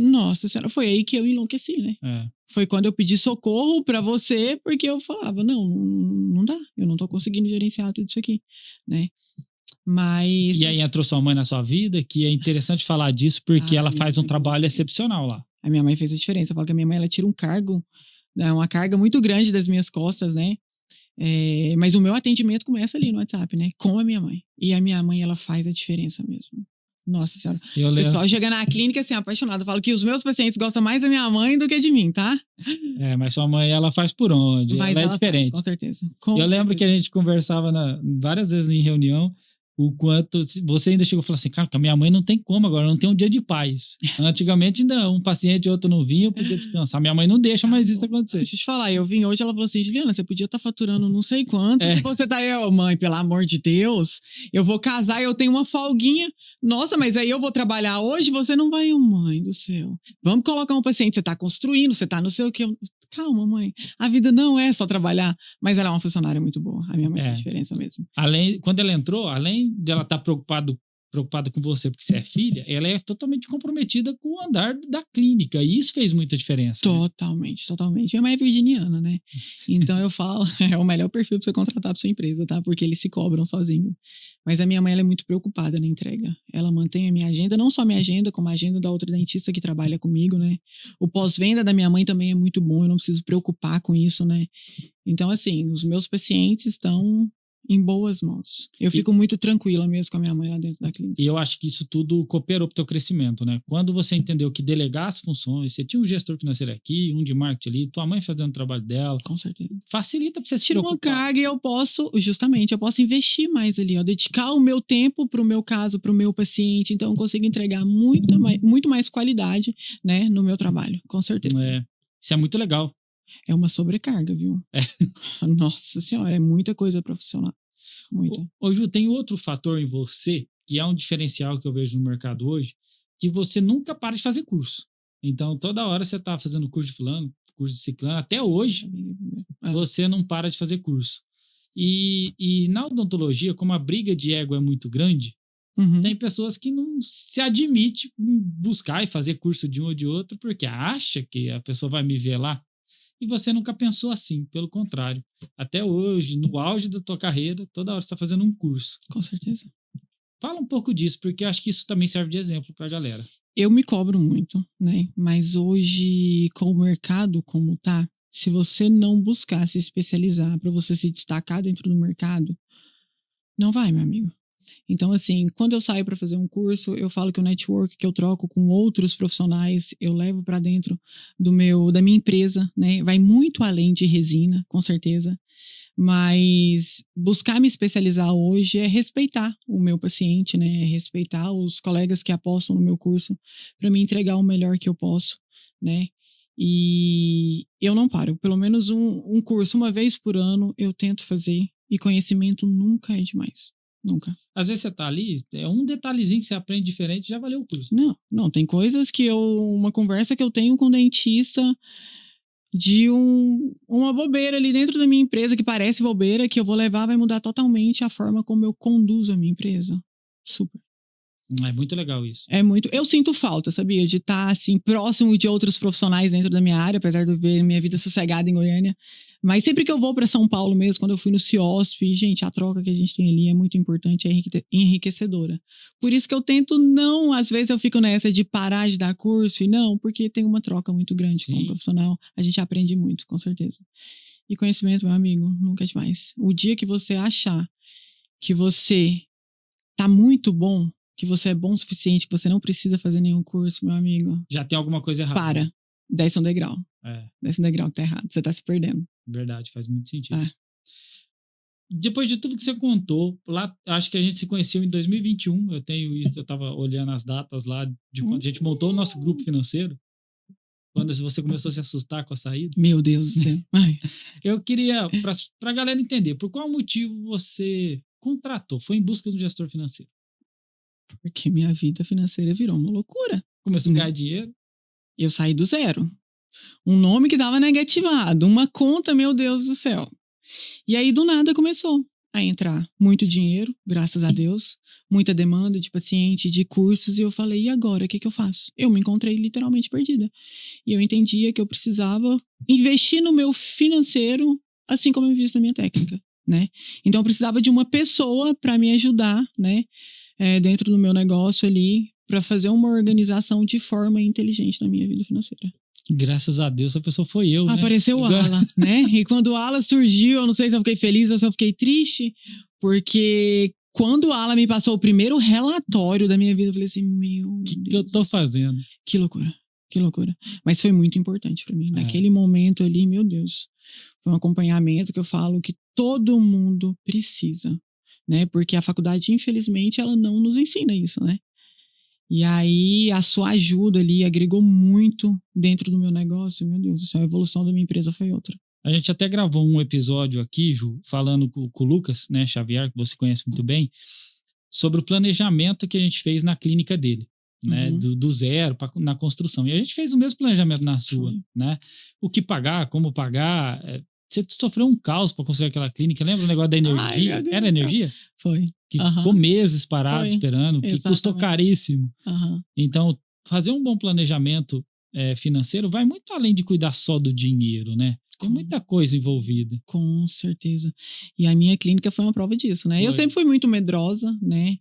Nossa senhora, foi aí que eu enlouqueci, né? Foi quando eu pedi socorro pra você, porque eu falava, não dá, eu não tô conseguindo gerenciar tudo isso aqui, né? Mas... E aí entrou sua mãe na sua vida, que é interessante falar disso, porque ela faz um trabalho excepcional lá. A minha mãe fez a diferença. Eu falo que a minha mãe, ela tira uma carga muito grande das minhas costas, né? Mas o meu atendimento começa ali no WhatsApp, né? Com a minha mãe. E a minha mãe, ela faz a diferença mesmo. Nossa senhora. O pessoal chega na clínica assim, apaixonado. Eu falo que os meus pacientes gostam mais da minha mãe do que de mim, tá? Mas sua mãe, ela faz por onde? Mas ela é diferente. Faz, com certeza. Eu lembro que a gente conversava várias vezes em reunião, o quanto você ainda chegou e falou assim, cara, com a minha mãe não tem como agora, não tem um dia de paz. Antigamente ainda um paciente e outro não vinha, eu podia descansar. Minha mãe não deixa mais isso acontecer. Deixa eu te falar, eu vim hoje, ela falou assim, Juliana, você podia estar faturando não sei quanto, você tá aí, mãe, pelo amor de Deus, eu vou casar, eu tenho uma folguinha, nossa, mas aí eu vou trabalhar hoje, você não vai, mãe do céu. Vamos colocar um paciente, você tá construindo, você tá não sei o que, calma, mãe. A vida não é só trabalhar, mas ela é uma funcionária muito boa. A minha mãe faz diferença mesmo. Quando ela entrou, além dela estar preocupada com você porque você é filha, ela é totalmente comprometida com o andar da clínica. E isso fez muita diferença. Totalmente, totalmente. Minha mãe é virginiana, né? Então eu falo, é o melhor perfil pra você contratar pra sua empresa, tá? Porque eles se cobram sozinhos. Mas a minha mãe, ela é muito preocupada na entrega. Ela mantém a minha agenda, não só a minha agenda, como a agenda da outra dentista que trabalha comigo, né? O pós-venda da minha mãe também é muito bom, eu não preciso preocupar com isso, né? Então, assim, os meus pacientes estão em boas mãos. Eu fico muito tranquila mesmo com a minha mãe lá dentro da clínica. E eu acho que isso tudo cooperou pro teu crescimento, né? Quando você entendeu que delegar as funções, você tinha um gestor financeiro aqui, um de marketing ali, tua mãe fazendo o trabalho dela. Com certeza. Facilita pra você se Tira uma carga e eu posso investir mais ali, ó, dedicar o meu tempo pro meu caso, pro meu paciente, então eu consigo entregar muito mais qualidade, né, no meu trabalho, com certeza. Isso é muito legal. É uma sobrecarga, viu? Nossa senhora, é muita coisa profissional. Muito. Ô, Ju, tem outro fator em você, que é um diferencial que eu vejo no mercado hoje, que você nunca para de fazer curso. Então, toda hora você tá fazendo curso de fulano, curso de ciclano, até hoje, você não para de fazer curso. E na odontologia, como a briga de ego é muito grande, tem pessoas que não se admitem buscar e fazer curso de um ou de outro, porque acha que a pessoa vai me ver lá. E você nunca pensou assim, pelo contrário. Até hoje, no auge da tua carreira, toda hora você está fazendo um curso. Com certeza. Fala um pouco disso, porque eu acho que isso também serve de exemplo para a galera. Eu me cobro muito, né? Mas hoje, com o mercado como tá, se você não buscar se especializar para você se destacar dentro do mercado, não vai, meu amigo. Então, assim, quando eu saio para fazer um curso, eu falo que o network que eu troco com outros profissionais, eu levo para dentro da minha empresa, né? Vai muito além de resina, com certeza. Mas buscar me especializar hoje é respeitar o meu paciente, né? É respeitar os colegas que apostam no meu curso para me entregar o melhor que eu posso, né? E eu não paro. Pelo menos um curso, uma vez por ano, eu tento fazer. E conhecimento nunca é demais. Nunca. Às vezes você tá ali, é um detalhezinho que você aprende diferente, já valeu o curso. Não, tem coisas que uma conversa que eu tenho com o dentista de uma bobeira ali dentro da minha empresa, que parece bobeira, que eu vou levar, vai mudar totalmente a forma como eu conduzo a minha empresa. Super. É muito legal isso. É muito. Eu sinto falta, sabia? De estar, assim, próximo de outros profissionais dentro da minha área, apesar de eu ver minha vida sossegada em Goiânia. Mas sempre que eu vou para São Paulo mesmo, quando eu fui no CIOSP, gente, a troca que a gente tem ali é muito importante, é enriquecedora. Por isso que eu tento não, às vezes eu fico nessa de parar de dar curso, e não, porque tem uma troca muito grande com o profissional. A gente aprende muito, com certeza. E conhecimento, meu amigo, nunca é demais. O dia que você achar que você tá muito bom, que você é bom o suficiente, que você não precisa fazer nenhum curso, meu amigo. Já tem alguma coisa errada. Para. Desce um degrau. Desce um degrau que tá errado. Você tá se perdendo. Verdade, faz muito sentido. Depois de tudo que você contou, lá, acho que a gente se conheceu em 2021. Eu tenho isso, eu tava olhando as datas lá de quando a gente montou o nosso grupo financeiro. Quando você começou a se assustar com a saída. Meu Deus do céu. Eu queria, pra galera entender, por qual motivo você contratou, foi em busca do gestor financeiro? Porque minha vida financeira virou uma loucura. Começou a ganhar dinheiro? Eu saí do zero. Um nome que dava negativado, uma conta, meu Deus do céu. E aí, do nada, começou a entrar muito dinheiro, graças a Deus, muita demanda de paciente, de cursos, e eu falei, e agora, o que eu faço? Eu me encontrei literalmente perdida. E eu entendia que eu precisava investir no meu financeiro, assim como eu invisto na minha técnica, né? Então, eu precisava de uma pessoa para me ajudar, né? Dentro do meu negócio ali, para fazer uma organização de forma inteligente na minha vida financeira. Graças a Deus, a pessoa foi eu, né? Apareceu o Ala, né? E quando o Ala surgiu, eu não sei se eu fiquei feliz ou se eu fiquei triste, porque quando o Ala me passou o primeiro relatório da minha vida, eu falei assim, meu Deus. O que eu tô fazendo? Que loucura, que loucura. Mas foi muito importante para mim. Naquele momento ali, meu Deus, foi um acompanhamento que eu falo que todo mundo precisa, né? Porque a faculdade, infelizmente, ela não nos ensina isso, né? E aí, a sua ajuda ali agregou muito dentro do meu negócio. Meu Deus do céu, a evolução da minha empresa foi outra. A gente até gravou um episódio aqui, Ju, falando com o Lucas, né, Xavier, que você conhece muito bem, sobre o planejamento que a gente fez na clínica dele. né? Do zero na construção. E a gente fez o mesmo planejamento na sua, né? O que pagar, como pagar. Você sofreu um caos para construir aquela clínica. Lembra o negócio da energia? Ai, era energia? Foi. Que ficou meses parado esperando, que Exatamente. custou caríssimo. Então, fazer um bom planejamento financeiro vai muito além de cuidar só do dinheiro, né? Tem muita coisa envolvida. Com certeza. E a minha clínica foi uma prova disso, né? Eu sempre fui muito medrosa, né?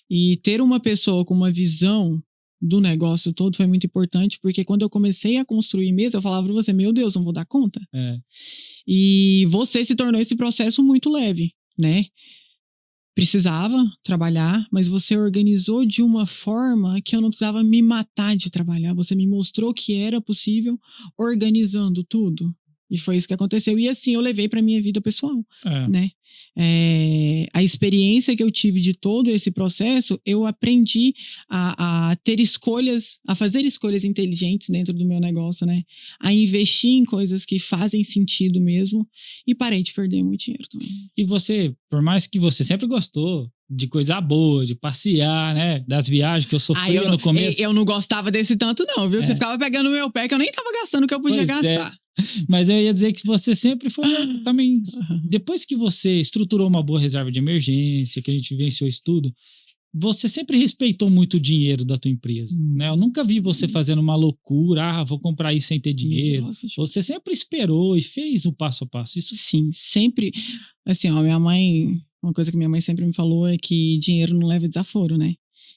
E ter uma pessoa com uma visão do negócio todo foi muito importante, porque quando eu comecei a construir mesmo, eu falava pra você, meu Deus, não vou dar conta. E você se tornou esse processo muito leve, né? Precisava trabalhar, mas você organizou de uma forma que eu não precisava me matar de trabalhar. Você me mostrou que era possível organizando tudo. E foi isso que aconteceu. E assim, eu levei para minha vida pessoal, né? A experiência que eu tive de todo esse processo, eu aprendi a ter escolhas, a fazer escolhas inteligentes dentro do meu negócio, né? A investir em coisas que fazem sentido mesmo. E parei de perder muito dinheiro também. E você, por mais que você sempre gostou de coisa boa, de passear, né? Das viagens que eu sofria no começo. Eu não gostava desse tanto não, viu? Você ficava pegando o meu pé que eu nem tava gastando o que eu podia gastar. Mas eu ia dizer que você sempre foi também... Depois que você estruturou uma boa reserva de emergência, que a gente venceu isso tudo, você sempre respeitou muito o dinheiro da tua empresa, né? Eu nunca vi você fazendo uma loucura, vou comprar isso sem ter dinheiro. Nossa, você sempre esperou e fez o passo a passo. Isso sim, sempre. Assim, ó, minha mãe... Uma coisa que minha mãe sempre me falou é que dinheiro não leva desaforo, né?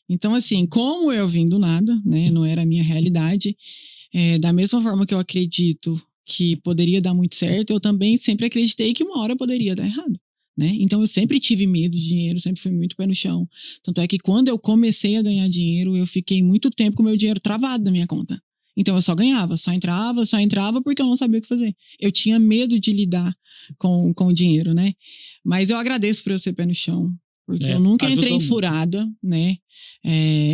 Então, assim, como eu vim do nada, né? Não era a minha realidade. Da mesma forma que eu acredito que poderia dar muito certo, eu também sempre acreditei que uma hora poderia dar errado, né? Então, eu sempre tive medo de dinheiro, sempre fui muito pé no chão. Tanto é que quando eu comecei a ganhar dinheiro, eu fiquei muito tempo com o meu dinheiro travado na minha conta. Então, eu só ganhava, só entrava porque eu não sabia o que fazer. Eu tinha medo de lidar com o dinheiro, né? Mas eu agradeço por eu ser pé no chão, porque eu nunca entrei em furada, né?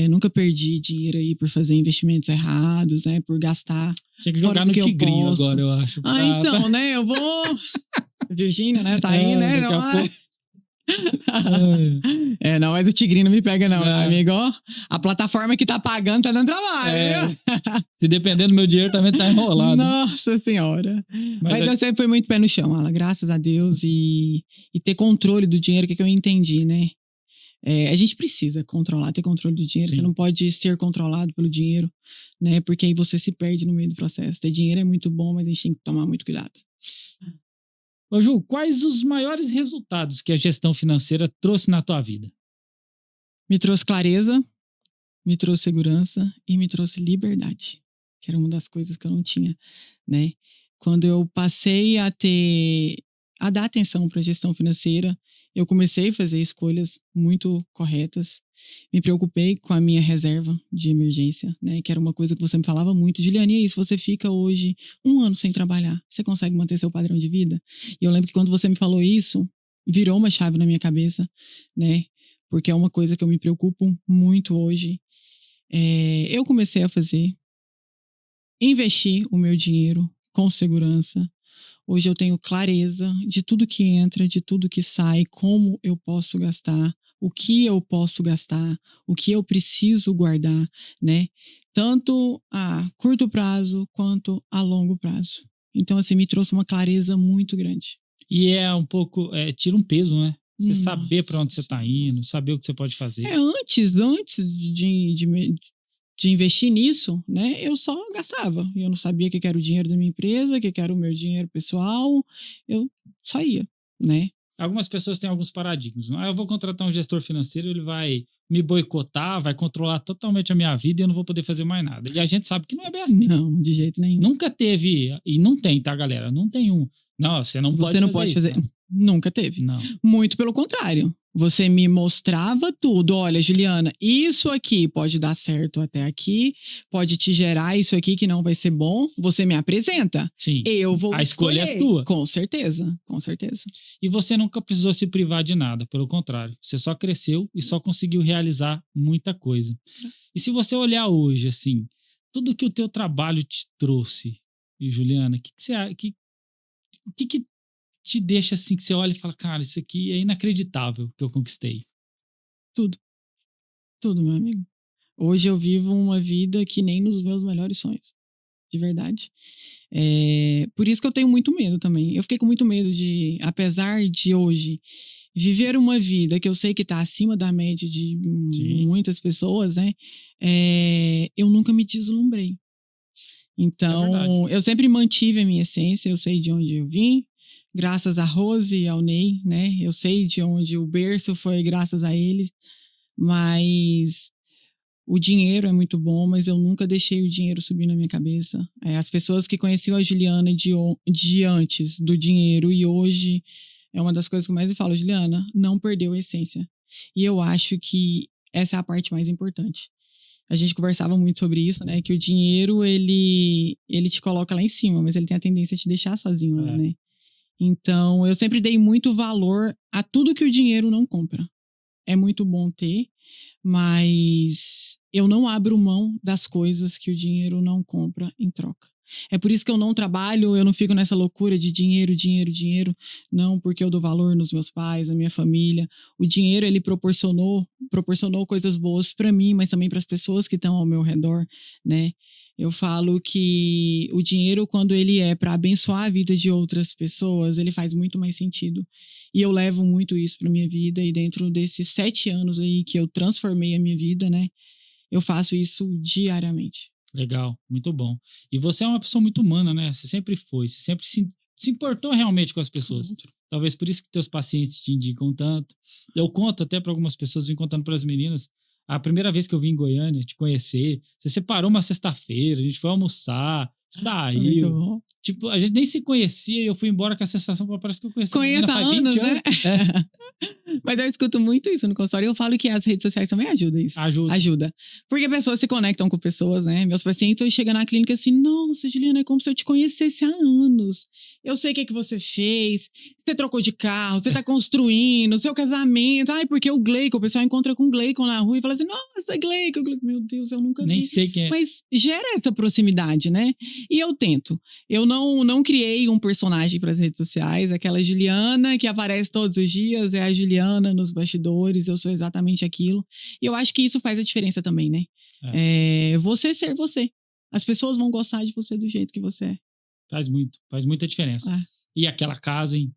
Nunca perdi dinheiro aí por fazer investimentos errados, né? Por gastar. Tinha que jogar no Tigrinho agora, eu acho. Então, né? Eu vou... Virgínia, né? Tá aí, né? Daqui a pouco. Não, mas o Tigrinho não me pega não, amigo. A plataforma que tá pagando tá dando trabalho, Se depender do meu dinheiro também tá enrolado. Nossa senhora. Mas eu sempre fui muito pé no chão, Alan, graças a Deus. E ter controle do dinheiro, que eu entendi, né? A gente precisa ter controle do dinheiro. Sim. Você não pode ser controlado pelo dinheiro, né? Porque aí você se perde no meio do processo. Ter dinheiro é muito bom, mas a gente tem que tomar muito cuidado. Ô Ju, quais os maiores resultados que a gestão financeira trouxe na tua vida? Me trouxe clareza, me trouxe segurança e me trouxe liberdade, que era uma das coisas que eu não tinha, né? Quando eu passei a dar atenção para a gestão financeira, eu comecei a fazer escolhas muito corretas. Me preocupei com a minha reserva de emergência, né? Que era uma coisa que você me falava muito. Juliane, e aí, se você fica hoje 1 ano sem trabalhar, você consegue manter seu padrão de vida? E eu lembro que quando você me falou isso, virou uma chave na minha cabeça, né? Porque é uma coisa que eu me preocupo muito hoje. Eu comecei a investir o meu dinheiro com segurança. Hoje eu tenho clareza de tudo que entra, de tudo que sai, como eu posso gastar, o que eu posso gastar, o que eu preciso guardar, né? Tanto a curto prazo quanto a longo prazo. Então, assim, me trouxe uma clareza muito grande. E é um pouco, tira um peso, né? Você saber para onde você está indo, saber o que você pode fazer. Antes de investir nisso, né, eu só gastava. Eu não sabia o que era o dinheiro da minha empresa, o que era o meu dinheiro pessoal. Eu só ia, né? Algumas pessoas têm alguns paradigmas. Eu vou contratar um gestor financeiro, ele vai me boicotar, vai controlar totalmente a minha vida e eu não vou poder fazer mais nada. E a gente sabe que não é bem assim. Não, de jeito nenhum. Nunca teve, e não tem, tá, galera? Não tem um. Não, você não pode fazer. Não. Nunca teve. Não. Muito pelo contrário. Você me mostrava tudo. Olha, Juliana, isso aqui pode dar certo até aqui, pode te gerar isso aqui que não vai ser bom. Você me apresenta. Sim. Eu vou A escolha é tua. Com certeza, com certeza. E você nunca precisou se privar de nada, pelo contrário. Você só cresceu e só conseguiu realizar muita coisa. E se você olhar hoje, assim, tudo que o teu trabalho te trouxe, e Juliana, o que te deixa assim, que você olha e fala, cara, isso aqui é inacreditável que eu conquistei? Tudo, meu amigo. Hoje eu vivo uma vida que nem nos meus melhores sonhos. De verdade. Por isso que eu tenho muito medo também. Eu fiquei com muito medo de, apesar de hoje, viver uma vida que eu sei que está acima da média de muitas pessoas, né? Eu nunca me deslumbrei. Então, eu sempre mantive a minha essência, eu sei de onde eu vim, graças a Rose e ao Ney, né? Eu sei de onde o berço foi graças a eles, mas o dinheiro é muito bom, mas eu nunca deixei o dinheiro subir na minha cabeça. As pessoas que conheciam a Juliana de antes do dinheiro e hoje é uma das coisas que eu mais falo, Juliana, não perdeu a essência. E eu acho que essa é a parte mais importante. A gente conversava muito sobre isso, né? Que o dinheiro, ele te coloca lá em cima, mas ele tem a tendência a te deixar sozinho lá, né? Então, eu sempre dei muito valor a tudo que o dinheiro não compra. É muito bom ter, mas eu não abro mão das coisas que o dinheiro não compra em troca. É por isso que eu não trabalho, eu não fico nessa loucura de dinheiro, dinheiro, dinheiro. Não, porque eu dou valor nos meus pais, na minha família. O dinheiro, ele proporcionou coisas boas para mim, mas também para as pessoas que estão ao meu redor, né? Eu falo que o dinheiro, quando ele é para abençoar a vida de outras pessoas, ele faz muito mais sentido. E eu levo muito isso para minha vida. E dentro desses 7 anos aí que eu transformei a minha vida, né? Eu faço isso diariamente. Legal, muito bom. E você é uma pessoa muito humana, né? Você sempre foi, você sempre se importou realmente com as pessoas. Talvez por isso que teus pacientes te indicam tanto. Eu conto até para algumas pessoas, vim contando para as meninas, a primeira vez que eu vim em Goiânia te conhecer, você separou uma sexta-feira, a gente foi almoçar, saiu. Tipo, a gente nem se conhecia e eu fui embora com a sensação, parece que eu conheço há anos, né? Mas eu escuto muito isso no consultório e eu falo que as redes sociais também ajudam isso. Ajuda. Porque pessoas se conectam com pessoas, né? Meus pacientes hoje chegam na clínica assim, nossa, Juliana, é como se eu te conhecesse há anos. Eu sei o que você fez, você trocou de carro, você tá construindo, seu casamento. Ai, porque o Gleicon, o pessoal encontra com o Gleicon na rua e fala assim, nossa, Gleicon, meu Deus, eu nunca vi. Nem sei quem é. Mas gera essa proximidade, né? E eu tento. Eu não criei um personagem para as redes sociais. Aquela Juliana que aparece todos os dias é a Juliana nos bastidores. Eu sou exatamente aquilo. E eu acho que isso faz a diferença também, né? Você ser você. As pessoas vão gostar de você do jeito que você é. Faz muita diferença. E aquela casa, hein?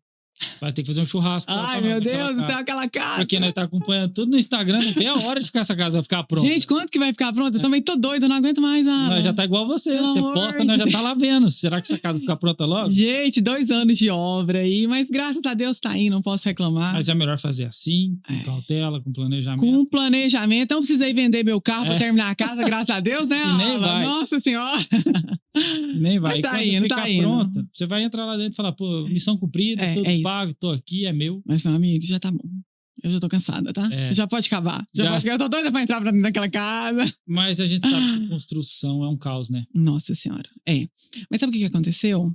Vai ter que fazer um churrasco. Ai, meu Deus, então aquela casa. Porque nós tá acompanhando tudo no Instagram, não tem a hora de ficar essa casa ficar pronta. Gente, quanto que vai ficar pronta? Eu também tô doida, não aguento mais. Nós já tá igual você. Você posta, nós já tá lá vendo. Será que essa casa ficar pronta logo? Gente, 2 anos de obra aí, mas graças a Deus tá aí, não posso reclamar. Mas é melhor fazer assim, com cautela, com planejamento. Com planejamento. Então, precisei vender meu carro pra terminar a casa, graças a Deus, né? E nem vai. Nossa Senhora. Nem vai. Mas tá e quando indo, ficar pronta, você vai entrar lá dentro e falar, pô, missão cumprida, tudo pago, tô aqui, é meu. Mas, meu amigo, já tá bom. Eu já tô cansada, tá? Já pode acabar. Eu tô doida pra entrar pra dentro daquela casa. Mas a gente sabe que construção é um caos, né? Nossa Senhora. Mas sabe o que aconteceu?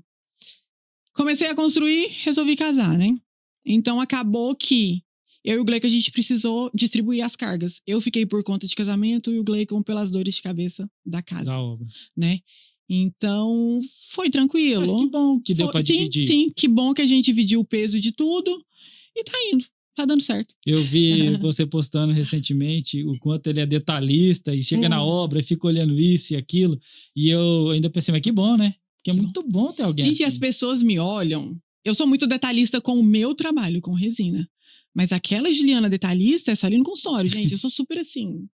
Comecei a construir, resolvi casar, né? Então, acabou que eu e o Gleicon, a gente precisou distribuir as cargas. Eu fiquei por conta de casamento e o Gleicon pelas dores de cabeça da casa. Da obra. Né? Então, foi tranquilo. Mas que bom que deu pra dividir. Sim, que bom que a gente dividiu o peso de tudo e tá indo. Tá dando certo. Eu vi você postando recentemente o quanto ele é detalhista e chega na obra e fica olhando isso e aquilo. E eu ainda pensei, mas que bom, né? Porque é muito bom ter alguém Gente, assim. As pessoas me olham. Eu sou muito detalhista com o meu trabalho, com resina. Mas aquela Juliana detalhista é só ali no consultório, gente. Eu sou super assim.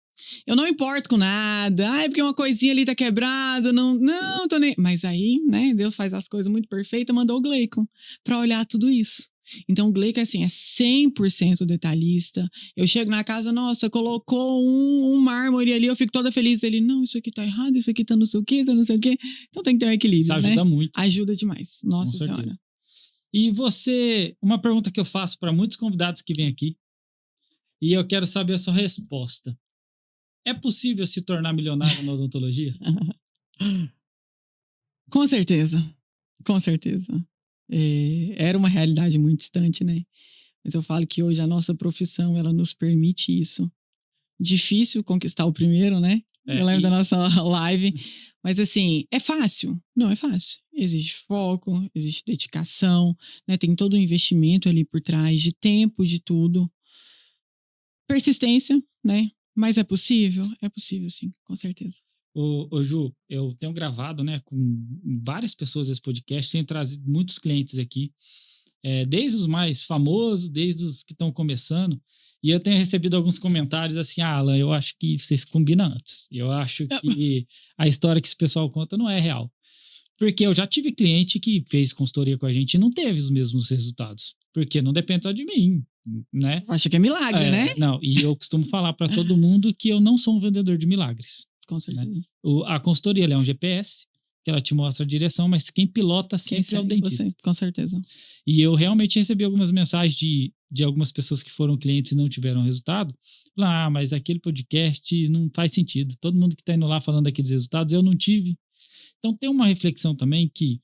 Eu não importo com nada. Ai, porque uma coisinha ali tá quebrada. Não, tô nem... Mas aí, né, Deus faz as coisas muito perfeitas, mandou o Gleicon pra olhar tudo isso. Então, o Gleicon, assim, é 100% detalhista. Eu chego na casa, nossa, colocou um mármore ali, eu fico toda feliz. Ele, não, isso aqui tá errado, isso aqui tá não sei o quê, tá não sei o quê. Então, tem que ter um equilíbrio, isso ajuda muito. Ajuda demais. Nossa Senhora. E você, uma pergunta que eu faço para muitos convidados que vêm aqui, e eu quero saber a sua resposta. É possível se tornar milionário na odontologia? Com certeza. Com certeza. Era uma realidade muito distante, né? Mas eu falo que hoje a nossa profissão, ela nos permite isso. Difícil conquistar o primeiro, né? Eu lembro da nossa live. Mas assim, é fácil? Não é fácil. Exige foco, existe dedicação, né? Tem todo um investimento ali por trás de tempo, de tudo. Persistência, né? Mas é possível? É possível, sim, com certeza. Ô Ju, eu tenho gravado, né, com várias pessoas esse podcast, tenho trazido muitos clientes aqui, desde os mais famosos, desde os que estão começando, e eu tenho recebido alguns comentários assim, Alan, eu acho que vocês combinam antes, eu acho que a história que esse pessoal conta não é real. Porque eu já tive cliente que fez consultoria com a gente e não teve os mesmos resultados, porque não depende só de mim, né? Acho que é milagre, né? Não, e eu costumo falar para todo mundo que eu não sou um vendedor de milagres. Com certeza. Né? A consultoria ela é um GPS, que ela te mostra a direção, mas quem pilota sempre é o dentista. Você, com certeza. E eu realmente recebi algumas mensagens de algumas pessoas que foram clientes e não tiveram resultado. Mas aquele podcast não faz sentido. Todo mundo que está indo lá falando daqueles resultados, eu não tive. Então tem uma reflexão também que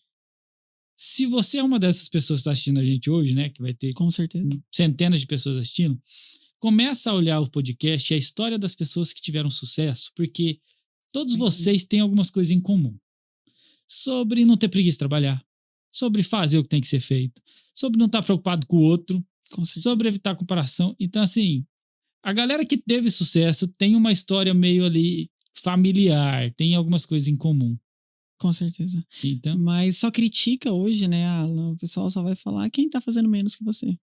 se você é uma dessas pessoas que está assistindo a gente hoje, né, que vai ter com certeza centenas de pessoas assistindo, começa a olhar o podcast e a história das pessoas que tiveram sucesso, porque todos vocês têm algumas coisas em comum. Sobre não ter preguiça de trabalhar, sobre fazer o que tem que ser feito, sobre não estar preocupado com o outro, sobre evitar comparação. Então, assim, a galera que teve sucesso tem uma história meio ali familiar, tem algumas coisas em comum. Com certeza. Então, mas só critica hoje, né, Alan? O pessoal só vai falar quem tá fazendo menos que você.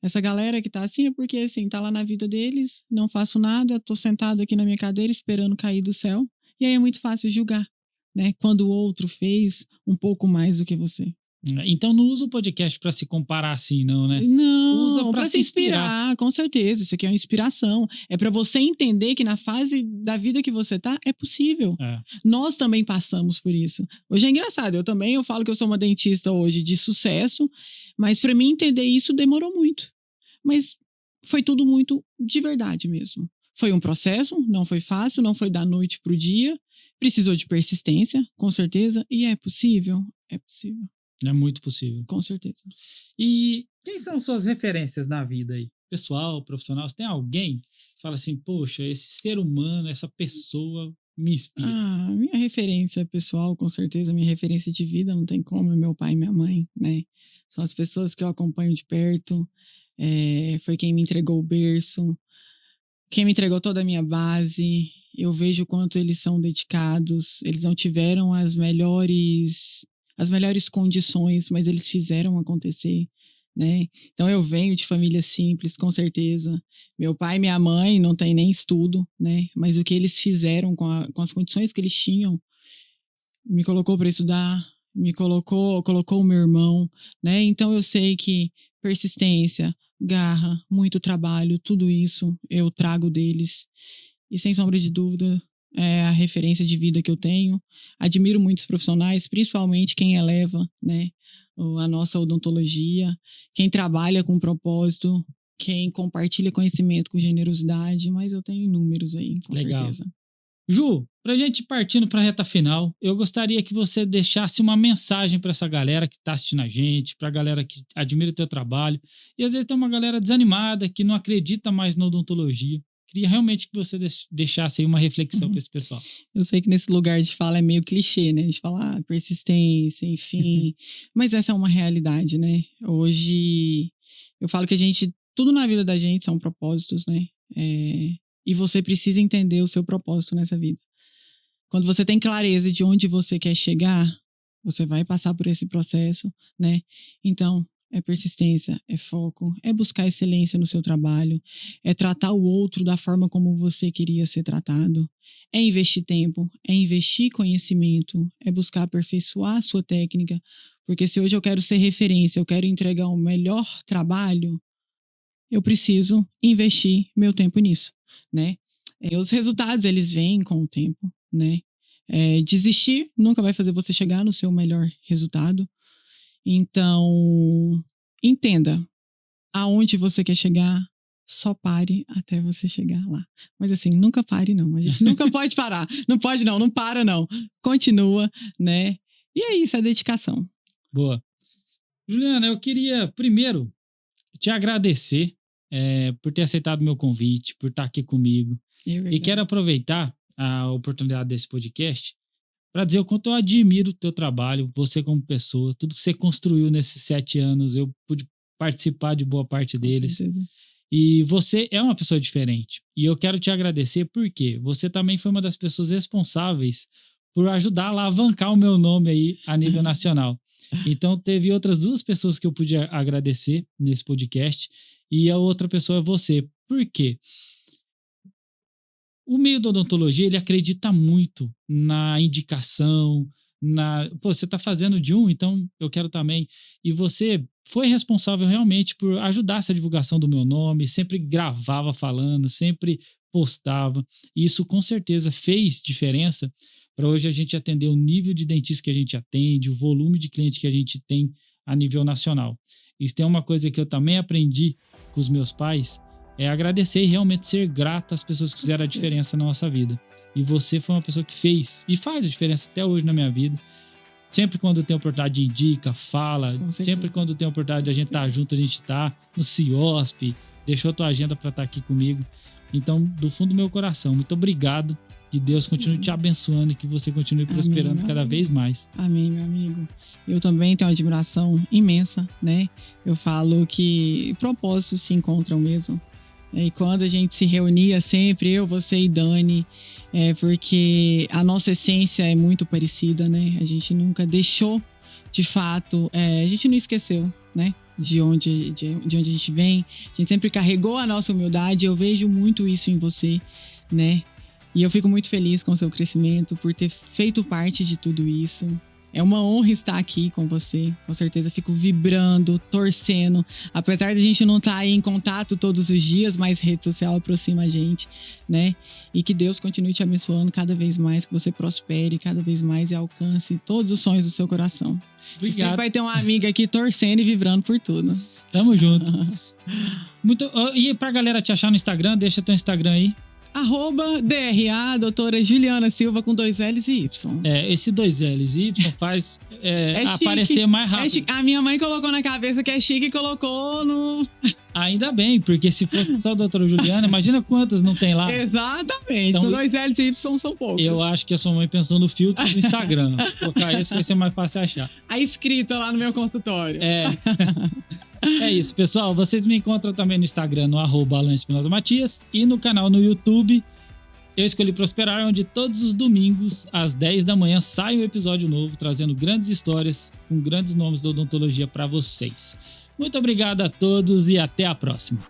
Essa galera que tá assim é porque, assim, tá lá na vida deles, não faço nada, tô sentado aqui na minha cadeira esperando cair do céu. E aí é muito fácil julgar, né? Quando o outro fez um pouco mais do que você. Então não usa o podcast para se comparar assim, não, né? Não, usa para se inspirar. Com certeza. Isso aqui é uma inspiração. É para você entender que na fase da vida que você tá, é possível. Nós também passamos por isso. Hoje é engraçado. Eu falo que eu sou uma dentista hoje de sucesso, mas para mim entender isso demorou muito. Mas foi tudo muito de verdade mesmo. Foi um processo, não foi fácil, não foi da noite pro dia. Precisou de persistência, com certeza. E é possível? É possível. É muito possível. Com certeza. E quem são suas referências na vida aí? Pessoal, profissional? Você tem alguém que fala assim, poxa, esse ser humano, essa pessoa me inspira? Minha referência pessoal, com certeza, minha referência de vida, não tem como, é meu pai e minha mãe, né? São as pessoas que eu acompanho de perto. Foi quem me entregou o berço, quem me entregou toda a minha base. Eu vejo o quanto eles são dedicados. Eles não tiveram as melhores condições, mas eles fizeram acontecer, né? Então eu venho de família simples, com certeza. Meu pai e minha mãe não tem nem estudo, né? Mas o que eles fizeram com as condições que eles tinham, me colocou para estudar, colocou o meu irmão, né? Então eu sei que persistência, garra, muito trabalho, tudo isso eu trago deles. E sem sombra de dúvida, é a referência de vida que eu tenho. Admiro muitos profissionais, principalmente quem eleva, né, a nossa odontologia, quem trabalha com propósito, quem compartilha conhecimento com generosidade, mas eu tenho inúmeros aí, com certeza. Ju, pra gente partindo pra reta final, eu gostaria que você deixasse uma mensagem para essa galera que tá assistindo a gente, pra galera que admira o teu trabalho, e às vezes tem uma galera desanimada, que não acredita mais na odontologia. Queria realmente que você deixasse aí uma reflexão para esse pessoal. Eu sei que nesse lugar de fala é meio clichê, né? De falar persistência, enfim. Mas essa é uma realidade, né? Hoje, eu falo que tudo na vida da gente são propósitos, né? E você precisa entender o seu propósito nessa vida. Quando você tem clareza de onde você quer chegar, você vai passar por esse processo, né? Então, é persistência, é foco, é buscar excelência no seu trabalho, é tratar o outro da forma como você queria ser tratado, é investir tempo, é investir conhecimento, é buscar aperfeiçoar a sua técnica, porque se hoje eu quero ser referência, eu quero entregar o melhor trabalho, eu preciso investir meu tempo nisso, né? Os resultados, eles vêm com o tempo, né? Desistir nunca vai fazer você chegar no seu melhor resultado. Então, entenda aonde você quer chegar, só pare até você chegar lá. Mas assim, nunca pare não, a gente nunca pode parar, não pode não para não, continua, né? E é isso, é dedicação. Boa. Juliana, eu queria primeiro te agradecer por ter aceitado o meu convite, por estar aqui comigo. E quero aproveitar a oportunidade desse podcast para dizer o quanto eu admiro o teu trabalho, você como pessoa, tudo que você construiu nesses 7 anos, eu pude participar de boa parte deles. E você é uma pessoa diferente. E eu quero te agradecer porque você também foi uma das pessoas responsáveis por ajudar a alavancar o meu nome aí a nível nacional. Então, teve outras 2 pessoas que eu pude agradecer nesse podcast e a outra pessoa é você. Por quê? O meio da odontologia, ele acredita muito na indicação, pô, você tá fazendo de um, então eu quero também. E você foi responsável realmente por ajudar essa divulgação do meu nome, sempre gravava falando, sempre postava. E isso com certeza fez diferença para hoje a gente atender o nível de dentista que a gente atende, o volume de cliente que a gente tem a nível nacional. Isso tem uma coisa que eu também aprendi com os meus pais, é agradecer e realmente ser grato às pessoas que fizeram a diferença na nossa vida. E você foi uma pessoa que fez e faz a diferença até hoje na minha vida. Sempre quando tem oportunidade, indica, fala. Sempre quando tem oportunidade de a gente estar junto, a gente tá no CIOSP, deixou a tua agenda para estar aqui comigo. Então, do fundo do meu coração, muito obrigado. Que Deus continue te abençoando e que você continue prosperando cada vez mais. Amém, meu amigo. Eu também tenho uma admiração imensa, né? Eu falo que propósitos se encontram mesmo. E quando a gente se reunia sempre, eu, você e Dani, porque a nossa essência é muito parecida, né? A gente nunca deixou, de fato, a gente não esqueceu, né? De onde a gente vem. A gente sempre carregou a nossa humildade. Eu vejo muito isso em você, né? E eu fico muito feliz com o seu crescimento, por ter feito parte de tudo isso. É uma honra estar aqui com você. Com certeza fico vibrando, torcendo. Apesar de a gente não estar aí em contato todos os dias, mas rede social aproxima a gente, né? E que Deus continue te abençoando cada vez mais, que você prospere cada vez mais e alcance todos os sonhos do seu coração. Obrigado. E sempre vai ter uma amiga aqui torcendo e vibrando por tudo. Tamo junto. E pra galera te achar no Instagram, deixa teu Instagram aí. @DRA, doutora Juliana Silva, com 2 L's e Y. Esse 2 L's e Y faz aparecer mais rápido. A minha mãe colocou na cabeça que é chique e colocou no... Ainda bem, porque se fosse só a doutora Juliana, imagina quantas não tem lá. Exatamente, então, com 2 L's e Y são poucos. Eu acho que a sua mãe pensou no filtro do Instagram. Colocar esse vai ser mais fácil achar. A escrita lá no meu consultório. É isso, pessoal. Vocês me encontram também no Instagram, no @AlanEspinosaMatias e no canal no YouTube. Eu escolhi prosperar, onde todos os domingos, às 10 da manhã, sai um episódio novo, trazendo grandes histórias com grandes nomes da odontologia para vocês. Muito obrigado a todos e até a próxima.